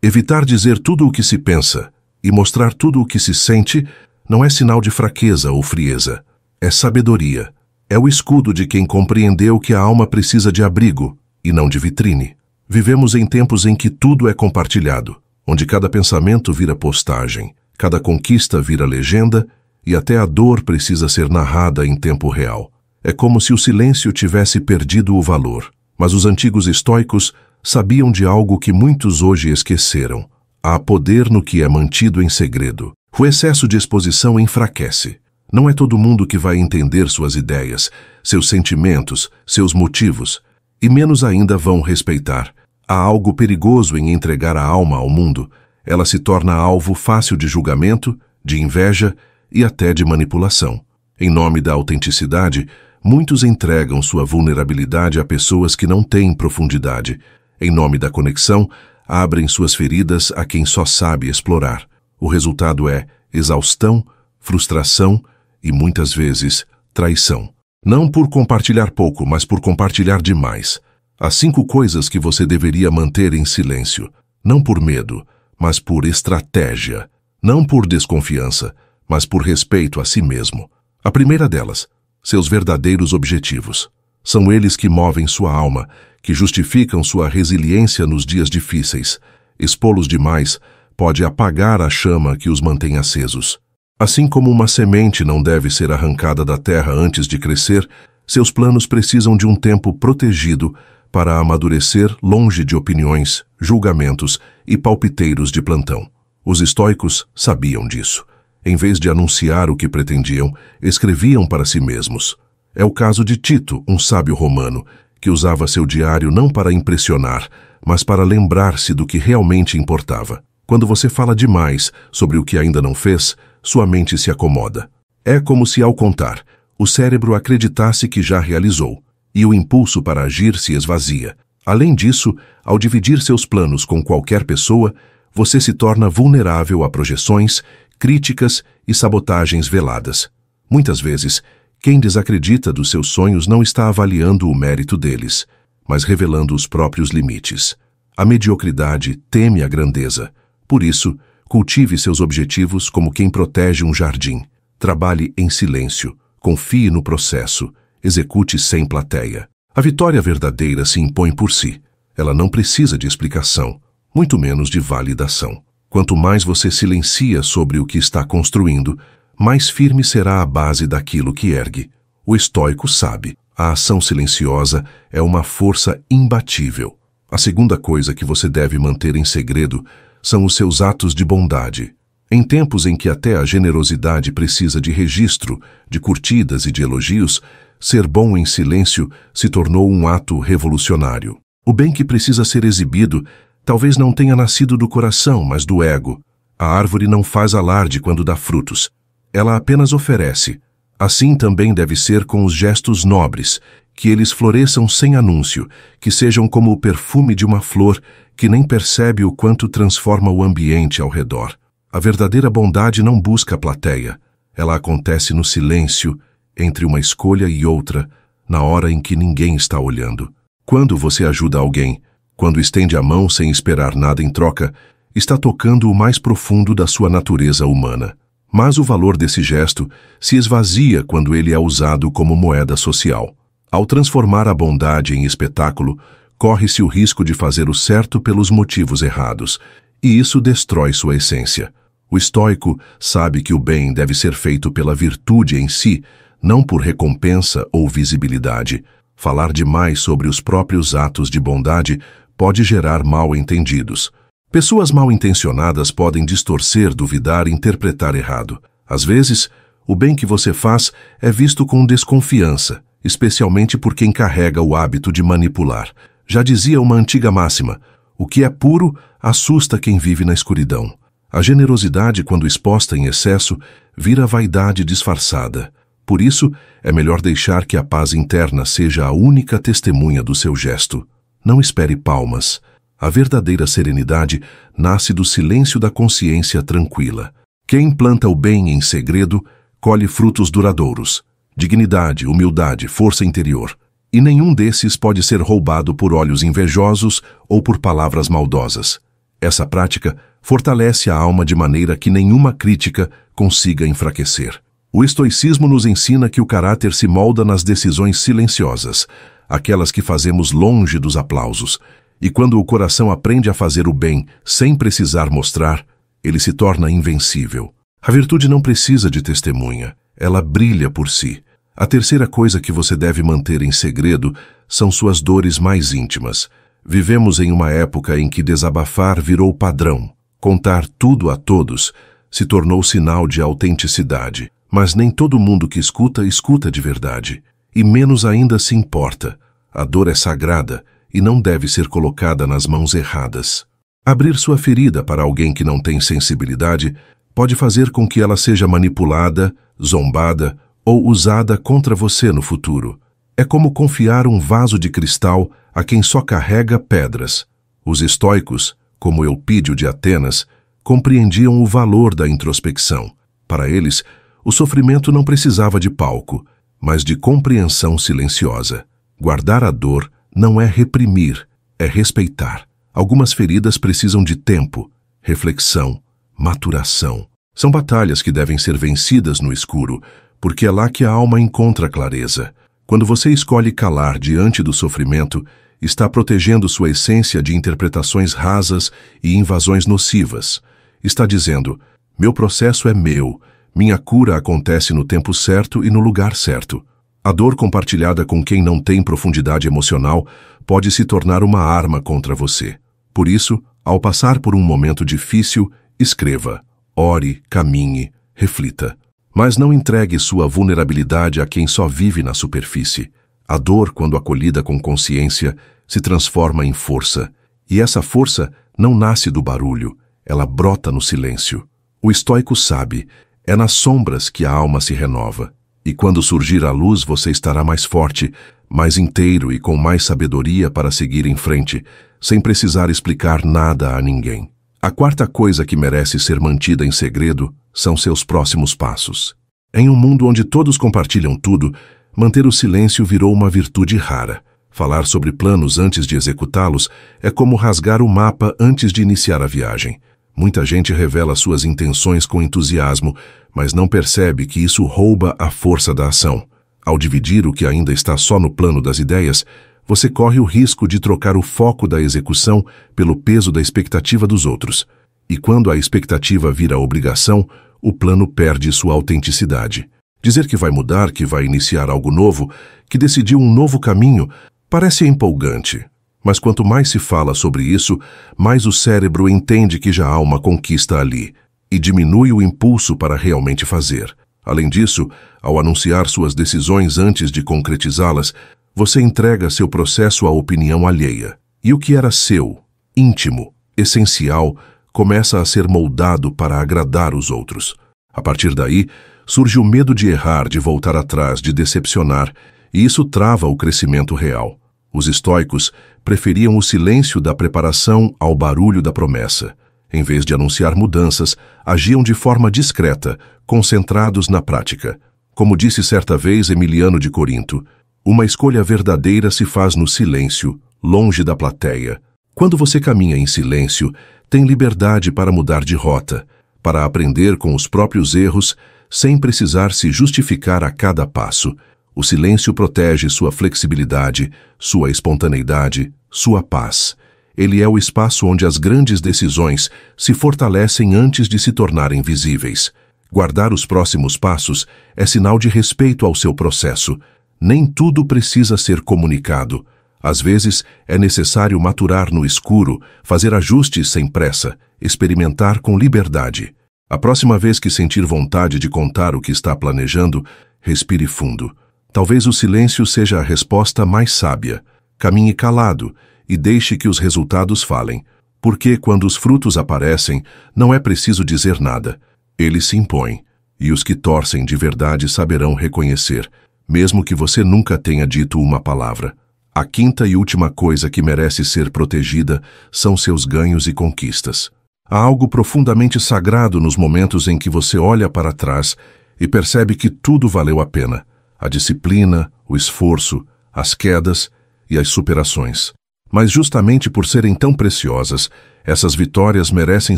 Evitar dizer tudo o que se pensa e mostrar tudo o que se sente não é sinal de fraqueza ou frieza. É sabedoria. É o escudo de quem compreendeu que a alma precisa de abrigo e não de vitrine. Vivemos em tempos em que tudo é compartilhado, onde cada pensamento vira postagem, cada conquista vira legenda e até a dor precisa ser narrada em tempo real. É como se o silêncio tivesse perdido o valor. Mas os antigos estoicos sabiam de algo que muitos hoje esqueceram. Há poder no que é mantido em segredo. O excesso de exposição enfraquece. Não é todo mundo que vai entender suas ideias, seus sentimentos, seus motivos, e menos ainda vão respeitar. Há algo perigoso em entregar a alma ao mundo. Ela se torna alvo fácil de julgamento, de inveja e até de manipulação. Em nome da autenticidade, muitos entregam sua vulnerabilidade a pessoas que não têm profundidade. Em nome da conexão, abrem suas feridas a quem só sabe explorar. O resultado é exaustão, frustração e, muitas vezes, traição. Não por compartilhar pouco, mas por compartilhar demais. Há 5 coisas que você deveria manter em silêncio. Não por medo, mas por estratégia. Não por desconfiança, mas por respeito a si mesmo. A primeira delas, seus verdadeiros objetivos. São eles que movem sua alma, que justificam sua resiliência nos dias difíceis. Expô-los demais pode apagar a chama que os mantém acesos. Assim como uma semente não deve ser arrancada da terra antes de crescer, seus planos precisam de um tempo protegido para amadurecer longe de opiniões, julgamentos e palpiteiros de plantão. Os estoicos sabiam disso. Em vez de anunciar o que pretendiam, escreviam para si mesmos. É o caso de Tito, um sábio romano, que usava seu diário não para impressionar, mas para lembrar-se do que realmente importava. Quando você fala demais sobre o que ainda não fez, sua mente se acomoda. É como se, ao contar, o cérebro acreditasse que já realizou, e o impulso para agir se esvazia. Além disso, ao dividir seus planos com qualquer pessoa, você se torna vulnerável a projeções, críticas e sabotagens veladas. Muitas vezes, quem desacredita dos seus sonhos não está avaliando o mérito deles, mas revelando os próprios limites. A mediocridade teme a grandeza. Por isso, cultive seus objetivos como quem protege um jardim. Trabalhe em silêncio, confie no processo, execute sem plateia. A vitória verdadeira se impõe por si. Ela não precisa de explicação, muito menos de validação. Quanto mais você silencia sobre o que está construindo, mais firme será a base daquilo que ergue. O estoico sabe, a ação silenciosa é uma força imbatível. A segunda coisa que você deve manter em segredo são os seus atos de bondade. Em tempos em que até a generosidade precisa de registro, de curtidas e de elogios, ser bom em silêncio se tornou um ato revolucionário. O bem que precisa ser exibido talvez não tenha nascido do coração, mas do ego. A árvore não faz alarde quando dá frutos. Ela apenas oferece. Assim também deve ser com os gestos nobres, que eles floresçam sem anúncio, que sejam como o perfume de uma flor que nem percebe o quanto transforma o ambiente ao redor. A verdadeira bondade não busca a plateia. Ela acontece no silêncio, entre uma escolha e outra, na hora em que ninguém está olhando. Quando você ajuda alguém, quando estende a mão sem esperar nada em troca, está tocando o mais profundo da sua natureza humana. Mas o valor desse gesto se esvazia quando ele é usado como moeda social. Ao transformar a bondade em espetáculo, corre-se o risco de fazer o certo pelos motivos errados, e isso destrói sua essência. O estoico sabe que o bem deve ser feito pela virtude em si, não por recompensa ou visibilidade. Falar demais sobre os próprios atos de bondade pode gerar mal-entendidos. Pessoas mal-intencionadas podem distorcer, duvidar e interpretar errado. Às vezes, o bem que você faz é visto com desconfiança, especialmente por quem carrega o hábito de manipular. Já dizia uma antiga máxima: o que é puro assusta quem vive na escuridão. A generosidade, quando exposta em excesso, vira vaidade disfarçada. Por isso, é melhor deixar que a paz interna seja a única testemunha do seu gesto. Não espere palmas. A verdadeira serenidade nasce do silêncio da consciência tranquila. Quem planta o bem em segredo, colhe frutos duradouros. Dignidade, humildade, força interior. E nenhum desses pode ser roubado por olhos invejosos ou por palavras maldosas. Essa prática fortalece a alma de maneira que nenhuma crítica consiga enfraquecer. O estoicismo nos ensina que o caráter se molda nas decisões silenciosas, aquelas que fazemos longe dos aplausos, e quando o coração aprende a fazer o bem sem precisar mostrar, ele se torna invencível. A virtude não precisa de testemunha, ela brilha por si. A terceira coisa que você deve manter em segredo são suas dores mais íntimas. Vivemos em uma época em que desabafar virou padrão. Contar tudo a todos se tornou sinal de autenticidade. Mas nem todo mundo que escuta, escuta de verdade. E menos ainda se importa. A dor é sagrada e não deve ser colocada nas mãos erradas. Abrir sua ferida para alguém que não tem sensibilidade pode fazer com que ela seja manipulada, zombada ou usada contra você no futuro. É como confiar um vaso de cristal a quem só carrega pedras. Os estoicos, como Eupídio de Atenas, compreendiam o valor da introspecção. Para eles, o sofrimento não precisava de palco, mas de compreensão silenciosa. Guardar a dor não é reprimir, é respeitar. Algumas feridas precisam de tempo, reflexão, maturação. São batalhas que devem ser vencidas no escuro, porque é lá que a alma encontra clareza. Quando você escolhe calar diante do sofrimento, está protegendo sua essência de interpretações rasas e invasões nocivas. Está dizendo, meu processo é meu, minha cura acontece no tempo certo e no lugar certo. A dor compartilhada com quem não tem profundidade emocional pode se tornar uma arma contra você. Por isso, ao passar por um momento difícil, escreva, ore, caminhe, reflita. Mas não entregue sua vulnerabilidade a quem só vive na superfície. A dor, quando acolhida com consciência, se transforma em força. E essa força não nasce do barulho, ela brota no silêncio. O estoico sabe, é nas sombras que a alma se renova. E quando surgir a luz, você estará mais forte, mais inteiro e com mais sabedoria para seguir em frente, sem precisar explicar nada a ninguém. A quarta coisa que merece ser mantida em segredo são seus próximos passos. Em um mundo onde todos compartilham tudo, manter o silêncio virou uma virtude rara. Falar sobre planos antes de executá-los é como rasgar o mapa antes de iniciar a viagem. Muita gente revela suas intenções com entusiasmo, mas não percebe que isso rouba a força da ação. Ao dividir o que ainda está só no plano das ideias, você corre o risco de trocar o foco da execução pelo peso da expectativa dos outros. E quando a expectativa vira obrigação, o plano perde sua autenticidade. Dizer que vai mudar, que vai iniciar algo novo, que decidiu um novo caminho, parece empolgante. Mas quanto mais se fala sobre isso, mais o cérebro entende que já há uma conquista ali, e diminui o impulso para realmente fazer. Além disso, ao anunciar suas decisões antes de concretizá-las, você entrega seu processo à opinião alheia. E o que era seu, íntimo, essencial, começa a ser moldado para agradar os outros. A partir daí, surge o medo de errar, de voltar atrás, de decepcionar, e isso trava o crescimento real. Os estoicos preferiam o silêncio da preparação ao barulho da promessa. Em vez de anunciar mudanças, agiam de forma discreta, concentrados na prática. Como disse certa vez Emiliano de Corinto, uma escolha verdadeira se faz no silêncio, longe da plateia. Quando você caminha em silêncio, tem liberdade para mudar de rota, para aprender com os próprios erros, sem precisar se justificar a cada passo. O silêncio protege sua flexibilidade, sua espontaneidade, sua paz. Ele é o espaço onde as grandes decisões se fortalecem antes de se tornarem visíveis. Guardar os próximos passos é sinal de respeito ao seu processo. Nem tudo precisa ser comunicado. Às vezes, é necessário maturar no escuro, fazer ajustes sem pressa, experimentar com liberdade. A próxima vez que sentir vontade de contar o que está planejando, respire fundo. Talvez o silêncio seja a resposta mais sábia. Caminhe calado e deixe que os resultados falem. Porque, quando os frutos aparecem, não é preciso dizer nada. Eles se impõem, e os que torcem de verdade saberão reconhecer, mesmo que você nunca tenha dito uma palavra. A quinta e última coisa que merece ser protegida são seus ganhos e conquistas. Há algo profundamente sagrado nos momentos em que você olha para trás e percebe que tudo valeu a pena. A disciplina, o esforço, as quedas e as superações. Mas justamente por serem tão preciosas, Essas vitórias merecem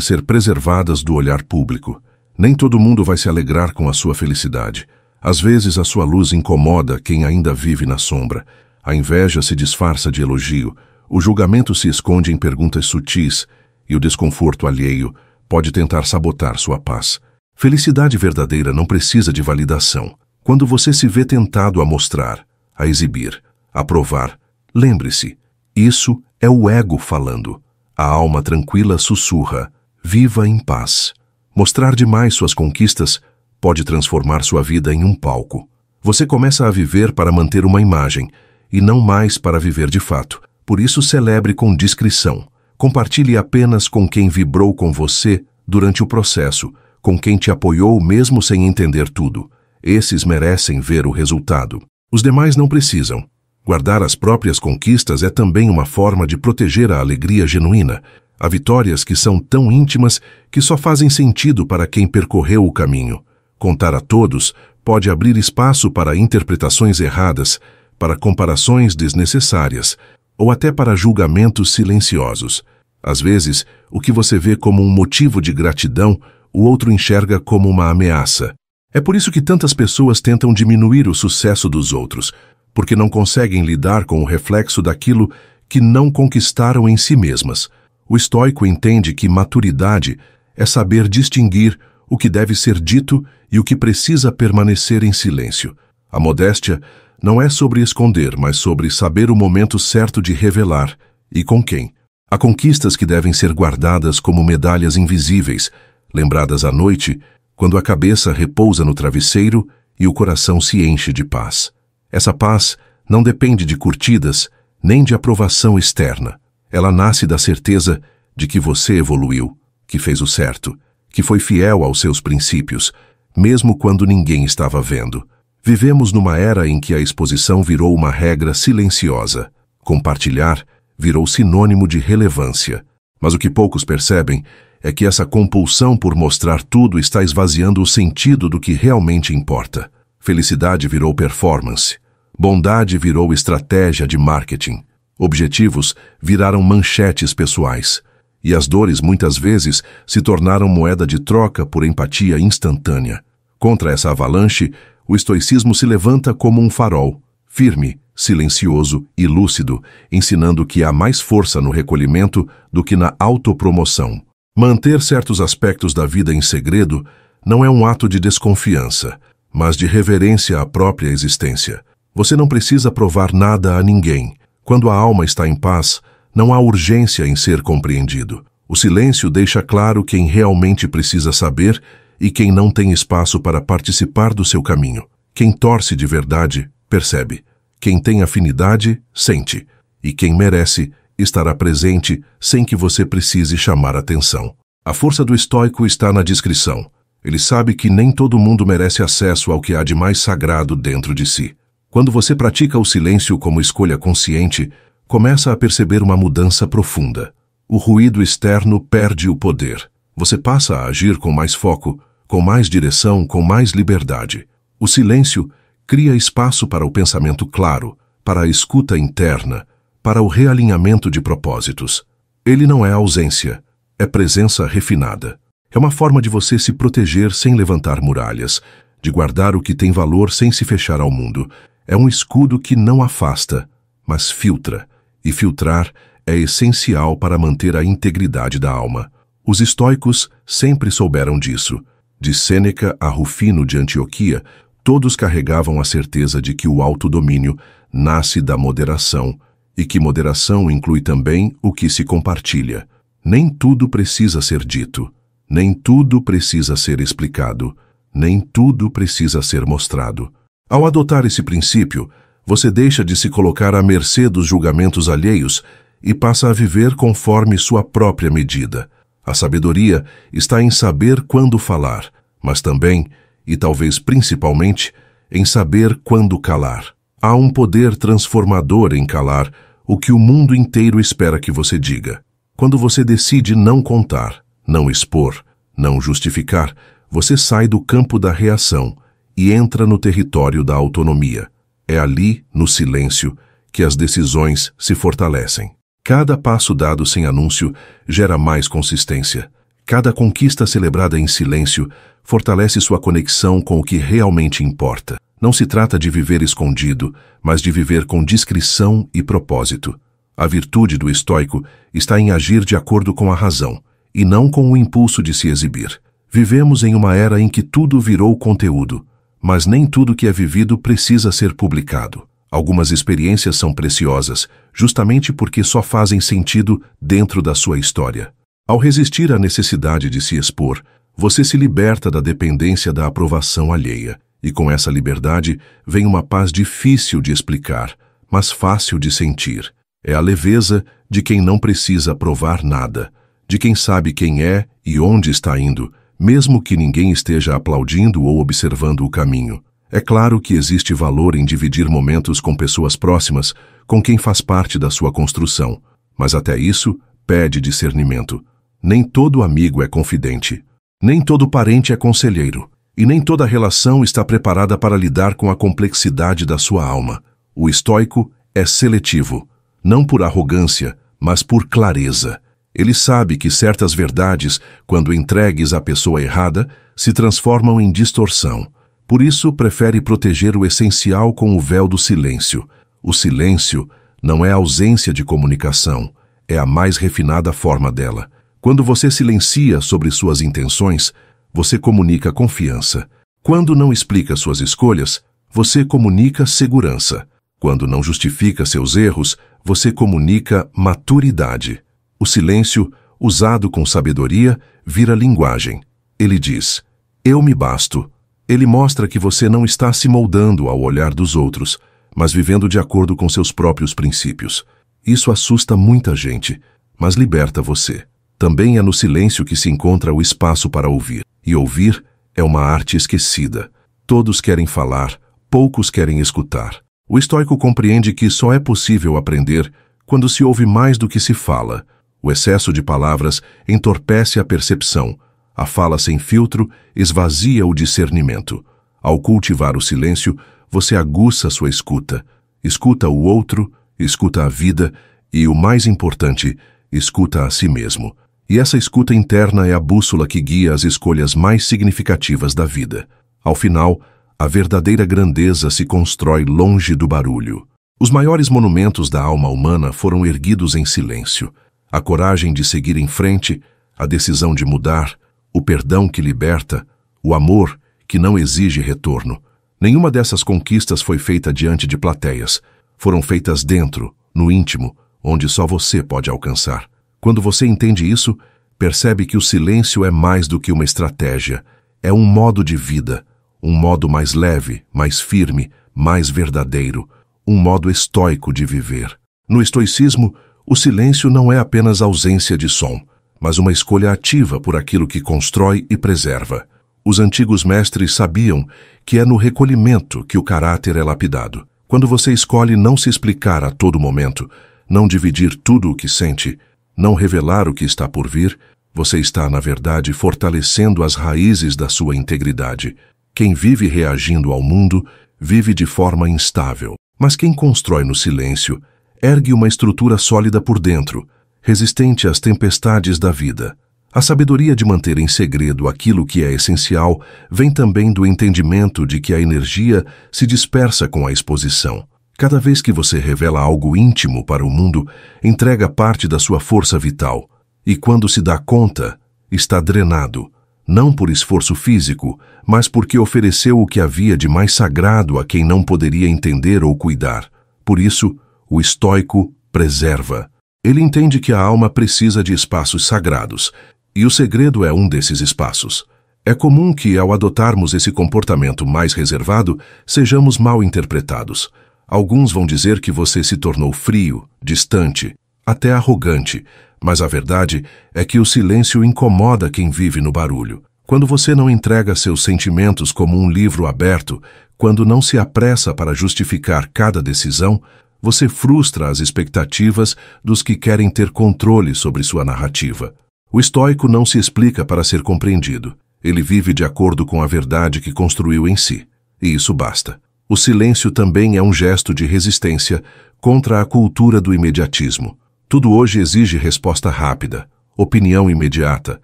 ser preservadas do olhar público. Nem todo mundo vai se alegrar com a sua felicidade. Às vezes a sua luz incomoda quem ainda vive na sombra. A inveja se disfarça de elogio, o julgamento se esconde em perguntas sutis e o desconforto alheio pode tentar sabotar sua paz. Felicidade verdadeira não precisa de validação. Quando você se vê tentado a mostrar, a exibir, a provar, lembre-se, isso é o ego falando. A alma tranquila sussurra, viva em paz. Mostrar demais suas conquistas pode transformar sua vida em um palco. Você começa a viver para manter uma imagem, e não mais para viver de fato. Por isso celebre com discrição. Compartilhe apenas com quem vibrou com você durante o processo, com quem te apoiou mesmo sem entender tudo. Esses merecem ver o resultado. Os demais não precisam. Guardar as próprias conquistas é também uma forma de proteger a alegria genuína. Há vitórias que são tão íntimas que só fazem sentido para quem percorreu o caminho. Contar a todos pode abrir espaço para interpretações erradas, para comparações desnecessárias, ou até para julgamentos silenciosos. Às vezes, o que você vê como um motivo de gratidão, o outro enxerga como uma ameaça. É por isso que tantas pessoas tentam diminuir o sucesso dos outros, porque não conseguem lidar com o reflexo daquilo que não conquistaram em si mesmas. O estoico entende que maturidade é saber distinguir o que deve ser dito e o que precisa permanecer em silêncio. A modéstia não é sobre esconder, mas sobre saber o momento certo de revelar e com quem. Há conquistas que devem ser guardadas como medalhas invisíveis, lembradas à noite, quando a cabeça repousa no travesseiro e o coração se enche de paz. Essa paz não depende de curtidas, nem de aprovação externa. Ela nasce da certeza de que você evoluiu, que fez o certo, que foi fiel aos seus princípios, mesmo quando ninguém estava vendo. Vivemos numa era em que a exposição virou uma regra silenciosa. Compartilhar virou sinônimo de relevância. Mas o que poucos percebem é que essa compulsão por mostrar tudo está esvaziando o sentido do que realmente importa. Felicidade virou performance. Bondade virou estratégia de marketing. Objetivos viraram manchetes pessoais. E as dores muitas vezes se tornaram moeda de troca por empatia instantânea. Contra essa avalanche, o estoicismo se levanta como um farol, firme, silencioso e lúcido, ensinando que há mais força no recolhimento do que na autopromoção. Manter certos aspectos da vida em segredo não é um ato de desconfiança, mas de reverência à própria existência. Você não precisa provar nada a ninguém. Quando a alma está em paz, não há urgência em ser compreendido. O silêncio deixa claro quem realmente precisa saber e quem não tem espaço para participar do seu caminho. Quem torce de verdade, percebe. Quem tem afinidade, sente. E quem merece, estará presente sem que você precise chamar atenção. A força do estoico está na discrição. Ele sabe que nem todo mundo merece acesso ao que há de mais sagrado dentro de si. Quando você pratica o silêncio como escolha consciente, começa a perceber uma mudança profunda. O ruído externo perde o poder. Você passa a agir com mais foco, com mais direção, com mais liberdade. O silêncio cria espaço para o pensamento claro, para a escuta interna, para o realinhamento de propósitos. Ele não é ausência, é presença refinada. É uma forma de você se proteger sem levantar muralhas, de guardar o que tem valor sem se fechar ao mundo. É um escudo que não afasta, mas filtra. E filtrar é essencial para manter a integridade da alma. Os estoicos sempre souberam disso. De Sêneca a Rufino de Antioquia, todos carregavam a certeza de que o autodomínio nasce da moderação e que moderação inclui também o que se compartilha. Nem tudo precisa ser dito, nem tudo precisa ser explicado, nem tudo precisa ser mostrado. Ao adotar esse princípio, você deixa de se colocar à mercê dos julgamentos alheios e passa a viver conforme sua própria medida. A sabedoria está em saber quando falar, mas também, e talvez principalmente, em saber quando calar. Há um poder transformador em calar o que o mundo inteiro espera que você diga. Quando você decide não contar, não expor, não justificar, você sai do campo da reação e entra no território da autonomia. É ali, no silêncio, que as decisões se fortalecem. Cada passo dado sem anúncio gera mais consistência. Cada conquista celebrada em silêncio fortalece sua conexão com o que realmente importa. Não se trata de viver escondido, mas de viver com discrição e propósito. A virtude do estoico está em agir de acordo com a razão, e não com o impulso de se exibir. Vivemos em uma era em que tudo virou conteúdo, mas nem tudo que é vivido precisa ser publicado. Algumas experiências são preciosas, justamente porque só fazem sentido dentro da sua história. Ao resistir à necessidade de se expor, você se liberta da dependência da aprovação alheia, e com essa liberdade vem uma paz difícil de explicar, mas fácil de sentir. É a leveza de quem não precisa provar nada, de quem sabe quem é e onde está indo, mesmo que ninguém esteja aplaudindo ou observando o caminho. É claro que existe valor em dividir momentos com pessoas próximas, com quem faz parte da sua construção, mas até isso pede discernimento. Nem todo amigo é confidente, nem todo parente é conselheiro, e nem toda relação está preparada para lidar com a complexidade da sua alma. O estoico é seletivo, não por arrogância, mas por clareza. Ele sabe que certas verdades, quando entregues à pessoa errada, se transformam em distorção. Por isso, prefere proteger o essencial com o véu do silêncio. O silêncio não é ausência de comunicação, é a mais refinada forma dela. Quando você silencia sobre suas intenções, você comunica confiança. Quando não explica suas escolhas, você comunica segurança. Quando não justifica seus erros, você comunica maturidade. O silêncio, usado com sabedoria, vira linguagem. Ele diz: eu me basto. Ele mostra que você não está se moldando ao olhar dos outros, mas vivendo de acordo com seus próprios princípios. Isso assusta muita gente, mas liberta você. Também é no silêncio que se encontra o espaço para ouvir. E ouvir é uma arte esquecida. Todos querem falar, poucos querem escutar. O estoico compreende que só é possível aprender quando se ouve mais do que se fala. O excesso de palavras entorpece a percepção. A fala sem filtro esvazia o discernimento. Ao cultivar o silêncio, você aguça sua escuta. Escuta o outro, escuta a vida e, o mais importante, escuta a si mesmo. E essa escuta interna é a bússola que guia as escolhas mais significativas da vida. Ao final, a verdadeira grandeza se constrói longe do barulho. Os maiores monumentos da alma humana foram erguidos em silêncio. A coragem de seguir em frente, a decisão de mudar, o perdão que liberta, o amor que não exige retorno. Nenhuma dessas conquistas foi feita diante de plateias. Foram feitas dentro, no íntimo, onde só você pode alcançar. Quando você entende isso, percebe que o silêncio é mais do que uma estratégia. É um modo de vida, um modo mais leve, mais firme, mais verdadeiro, um modo estoico de viver. No estoicismo, o silêncio não é apenas ausência de som, mas uma escolha ativa por aquilo que constrói e preserva. Os antigos mestres sabiam que é no recolhimento que o caráter é lapidado. Quando você escolhe não se explicar a todo momento, não dividir tudo o que sente, não revelar o que está por vir, você está, na verdade, fortalecendo as raízes da sua integridade. Quem vive reagindo ao mundo, vive de forma instável. Mas quem constrói no silêncio, ergue uma estrutura sólida por dentro, resistente às tempestades da vida. A sabedoria de manter em segredo aquilo que é essencial vem também do entendimento de que a energia se dispersa com a exposição. Cada vez que você revela algo íntimo para o mundo, entrega parte da sua força vital. E quando se dá conta, está drenado, não por esforço físico, mas porque ofereceu o que havia de mais sagrado a quem não poderia entender ou cuidar. Por isso, o estoico preserva. Ele entende que a alma precisa de espaços sagrados, e o segredo é um desses espaços. É comum que, ao adotarmos esse comportamento mais reservado, sejamos mal interpretados. Alguns vão dizer que você se tornou frio, distante, até arrogante, mas a verdade é que o silêncio incomoda quem vive no barulho. Quando você não entrega seus sentimentos como um livro aberto, quando não se apressa para justificar cada decisão, você frustra as expectativas dos que querem ter controle sobre sua narrativa. O estoico não se explica para ser compreendido. Ele vive de acordo com a verdade que construiu em si, e isso basta. O silêncio também é um gesto de resistência contra a cultura do imediatismo. Tudo hoje exige resposta rápida, opinião imediata,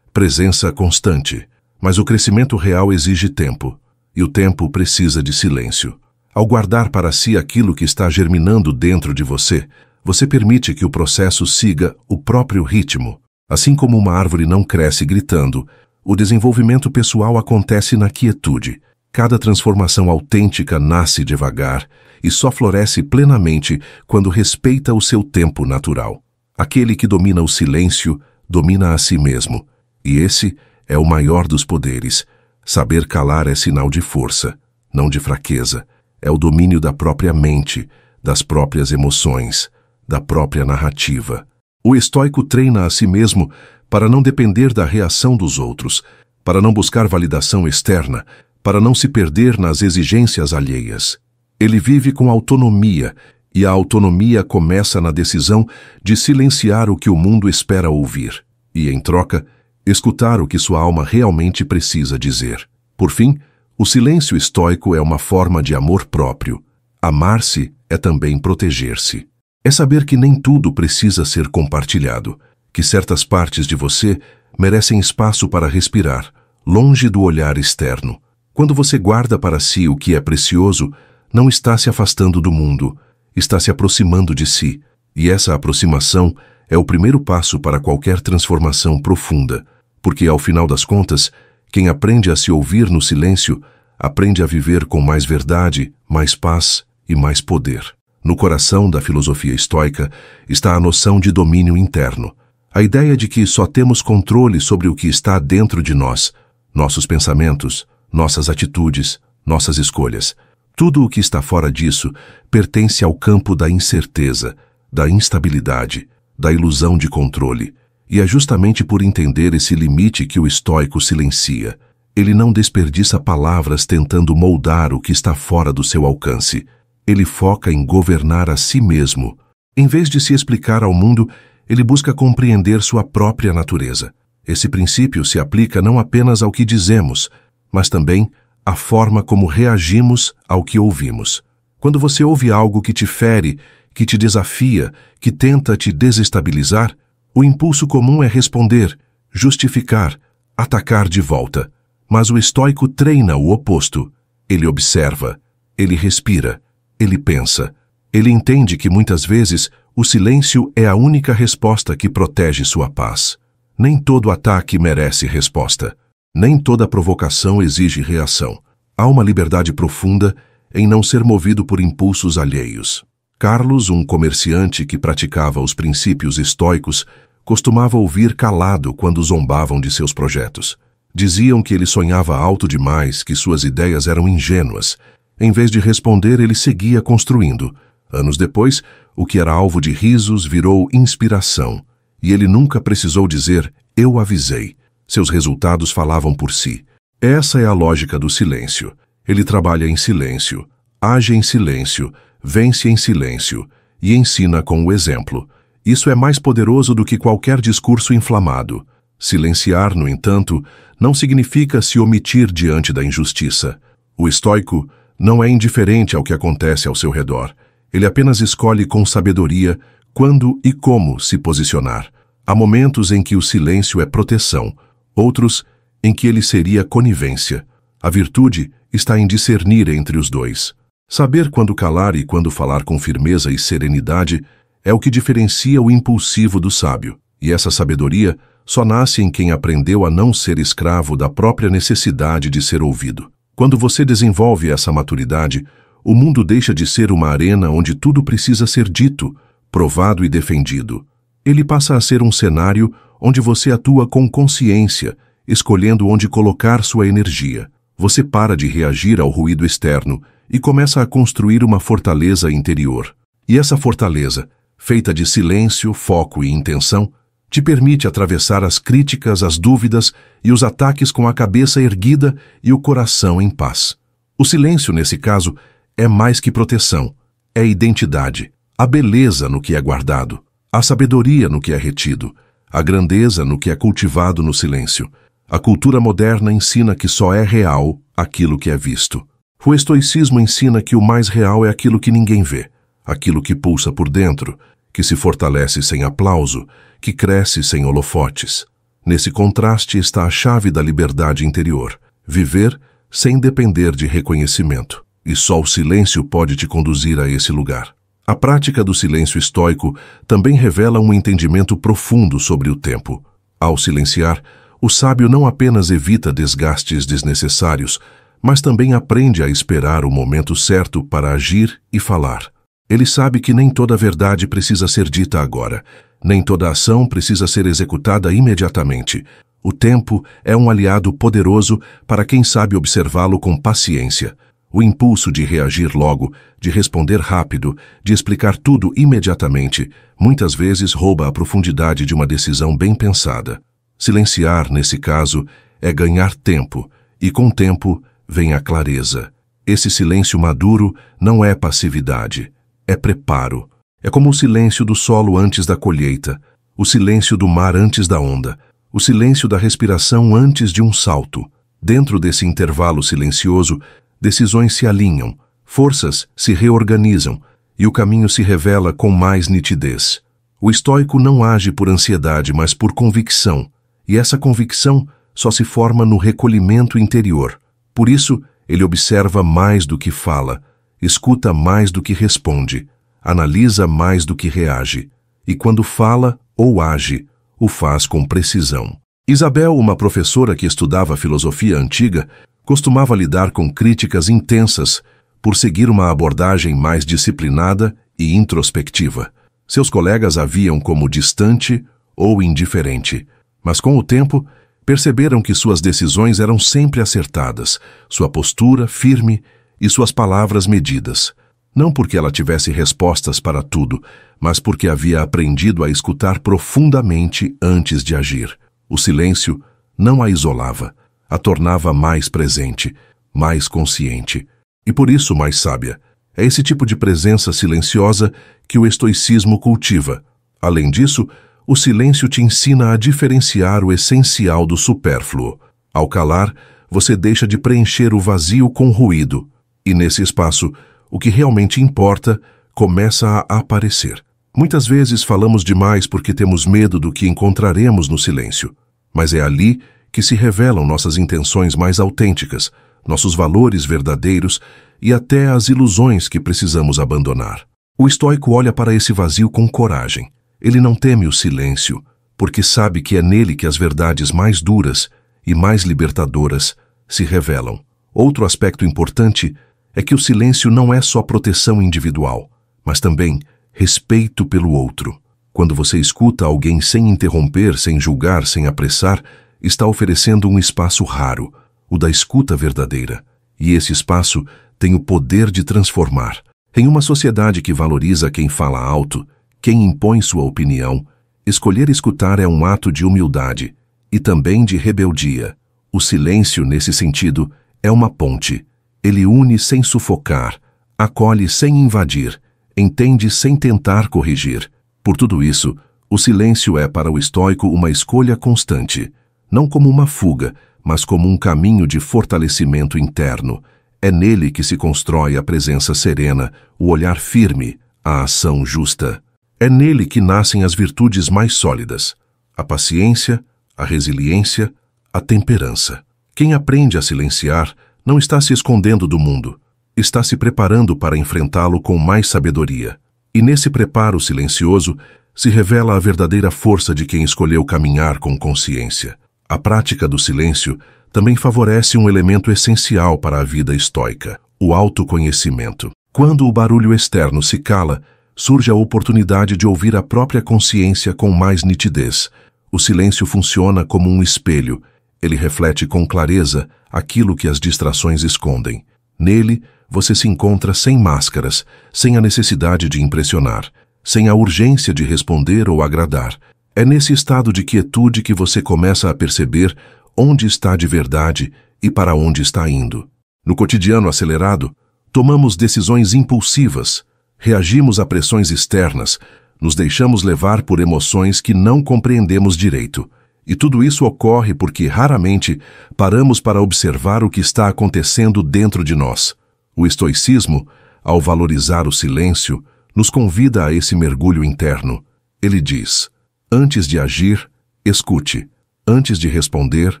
presença constante. Mas o crescimento real exige tempo, e o tempo precisa de silêncio. Ao guardar para si aquilo que está germinando dentro de você, você permite que o processo siga o próprio ritmo. Assim como uma árvore não cresce gritando, o desenvolvimento pessoal acontece na quietude. Cada transformação autêntica nasce devagar e só floresce plenamente quando respeita o seu tempo natural. Aquele que domina o silêncio, domina a si mesmo. E esse é o maior dos poderes. Saber calar é sinal de força, não de fraqueza. É o domínio da própria mente, das próprias emoções, da própria narrativa. O estoico treina a si mesmo para não depender da reação dos outros, para não buscar validação externa, para não se perder nas exigências alheias. Ele vive com autonomia, e a autonomia começa na decisão de silenciar o que o mundo espera ouvir, e, em troca, escutar o que sua alma realmente precisa dizer. Por fim, o silêncio estoico é uma forma de amor próprio. Amar-se é também proteger-se. É saber que nem tudo precisa ser compartilhado, que certas partes de você merecem espaço para respirar, longe do olhar externo. Quando você guarda para si o que é precioso, não está se afastando do mundo, está se aproximando de si, e essa aproximação é o primeiro passo para qualquer transformação profunda, porque, ao final das contas, quem aprende a se ouvir no silêncio, aprende a viver com mais verdade, mais paz e mais poder. No coração da filosofia estoica está a noção de domínio interno, a ideia de que só temos controle sobre o que está dentro de nós, nossos pensamentos, nossas atitudes, nossas escolhas. Tudo o que está fora disso pertence ao campo da incerteza, da instabilidade, da ilusão de controle. E é justamente por entender esse limite que o estoico silencia. Ele não desperdiça palavras tentando moldar o que está fora do seu alcance. Ele foca em governar a si mesmo. Em vez de se explicar ao mundo, ele busca compreender sua própria natureza. Esse princípio se aplica não apenas ao que dizemos, mas também à forma como reagimos ao que ouvimos. Quando você ouve algo que te fere, que te desafia, que tenta te desestabilizar, o impulso comum é responder, justificar, atacar de volta. Mas o estoico treina o oposto. Ele observa, ele respira, ele pensa. Ele entende que muitas vezes o silêncio é a única resposta que protege sua paz. Nem todo ataque merece resposta. Nem toda provocação exige reação. Há uma liberdade profunda em não ser movido por impulsos alheios. Carlos, um comerciante que praticava os princípios estoicos, costumava ouvir calado quando zombavam de seus projetos. Diziam que ele sonhava alto demais, que suas ideias eram ingênuas. Em vez de responder, ele seguia construindo. Anos depois, o que era alvo de risos virou inspiração. E ele nunca precisou dizer, eu avisei. Seus resultados falavam por si. Essa é a lógica do silêncio. Ele trabalha em silêncio, age em silêncio, vence em silêncio e ensina com o exemplo. Isso é mais poderoso do que qualquer discurso inflamado. Silenciar, no entanto, não significa se omitir diante da injustiça. O estoico não é indiferente ao que acontece ao seu redor. Ele apenas escolhe com sabedoria quando e como se posicionar. Há momentos em que o silêncio é proteção, outros em que ele seria conivência. A virtude está em discernir entre os dois. Saber quando calar e quando falar com firmeza e serenidade é o que diferencia o impulsivo do sábio. E essa sabedoria só nasce em quem aprendeu a não ser escravo da própria necessidade de ser ouvido. Quando você desenvolve essa maturidade, o mundo deixa de ser uma arena onde tudo precisa ser dito, provado e defendido. Ele passa a ser um cenário onde você atua com consciência, escolhendo onde colocar sua energia. Você para de reagir ao ruído externo e começa a construir uma fortaleza interior. E essa fortaleza, feita de silêncio, foco e intenção, te permite atravessar as críticas, as dúvidas e os ataques com a cabeça erguida e o coração em paz. O silêncio, nesse caso, é mais que proteção, é identidade, a beleza no que é guardado, a sabedoria no que é retido, a grandeza no que é cultivado no silêncio. A cultura moderna ensina que só é real aquilo que é visto. O estoicismo ensina que o mais real é aquilo que ninguém vê, aquilo que pulsa por dentro, que se fortalece sem aplauso, que cresce sem holofotes. Nesse contraste está a chave da liberdade interior: viver sem depender de reconhecimento. E só o silêncio pode te conduzir a esse lugar. A prática do silêncio estoico também revela um entendimento profundo sobre o tempo. Ao silenciar, o sábio não apenas evita desgastes desnecessários, mas também aprende a esperar o momento certo para agir e falar. Ele sabe que nem toda verdade precisa ser dita agora, nem toda ação precisa ser executada imediatamente. O tempo é um aliado poderoso para quem sabe observá-lo com paciência. O impulso de reagir logo, de responder rápido, de explicar tudo imediatamente, muitas vezes rouba a profundidade de uma decisão bem pensada. Silenciar, nesse caso, é ganhar tempo, e com tempo vem a clareza. Esse silêncio maduro não é passividade, é preparo. É como o silêncio do solo antes da colheita, o silêncio do mar antes da onda, o silêncio da respiração antes de um salto. Dentro desse intervalo silencioso, decisões se alinham, forças se reorganizam e o caminho se revela com mais nitidez. O estoico não age por ansiedade, mas por convicção, e essa convicção só se forma no recolhimento interior. Por isso, ele observa mais do que fala, escuta mais do que responde, analisa mais do que reage, e quando fala ou age, o faz com precisão. Isabel, uma professora que estudava filosofia antiga, costumava lidar com críticas intensas por seguir uma abordagem mais disciplinada e introspectiva. Seus colegas a viam como distante ou indiferente, mas com o tempo perceberam que suas decisões eram sempre acertadas, sua postura firme e suas palavras medidas. Não porque ela tivesse respostas para tudo, mas porque havia aprendido a escutar profundamente antes de agir. O silêncio não a isolava, a tornava mais presente, mais consciente e por isso mais sábia. É esse tipo de presença silenciosa que o estoicismo cultiva. Além disso, o silêncio te ensina a diferenciar o essencial do supérfluo. Ao calar, você deixa de preencher o vazio com ruído, e nesse espaço, o que realmente importa começa a aparecer. Muitas vezes falamos demais porque temos medo do que encontraremos no silêncio, mas é ali que se revelam nossas intenções mais autênticas, nossos valores verdadeiros e até as ilusões que precisamos abandonar. O estoico olha para esse vazio com coragem. Ele não teme o silêncio, porque sabe que é nele que as verdades mais duras e mais libertadoras se revelam. Outro aspecto importante é que o silêncio não é só proteção individual, mas também respeito pelo outro. Quando você escuta alguém sem interromper, sem julgar, sem apressar, está oferecendo um espaço raro, o da escuta verdadeira. E esse espaço tem o poder de transformar. Em uma sociedade que valoriza quem fala alto, quem impõe sua opinião, escolher escutar é um ato de humildade e também de rebeldia. O silêncio, nesse sentido, é uma ponte. Ele une sem sufocar, acolhe sem invadir, entende sem tentar corrigir. Por tudo isso, o silêncio é para o estoico uma escolha constante, não como uma fuga, mas como um caminho de fortalecimento interno. É nele que se constrói a presença serena, o olhar firme, a ação justa. É nele que nascem as virtudes mais sólidas: a paciência, a resiliência, a temperança. Quem aprende a silenciar não está se escondendo do mundo, está se preparando para enfrentá-lo com mais sabedoria. E nesse preparo silencioso se revela a verdadeira força de quem escolheu caminhar com consciência. A prática do silêncio também favorece um elemento essencial para a vida estoica: o autoconhecimento. Quando o barulho externo se cala, surge a oportunidade de ouvir a própria consciência com mais nitidez. O silêncio funciona como um espelho. Ele reflete com clareza aquilo que as distrações escondem. Nele, você se encontra sem máscaras, sem a necessidade de impressionar, sem a urgência de responder ou agradar. É nesse estado de quietude que você começa a perceber onde está de verdade e para onde está indo. No cotidiano acelerado, tomamos decisões impulsivas, reagimos a pressões externas, nos deixamos levar por emoções que não compreendemos direito. E tudo isso ocorre porque raramente paramos para observar o que está acontecendo dentro de nós. O estoicismo, ao valorizar o silêncio, nos convida a esse mergulho interno. Ele diz: antes de agir, escute. Antes de responder,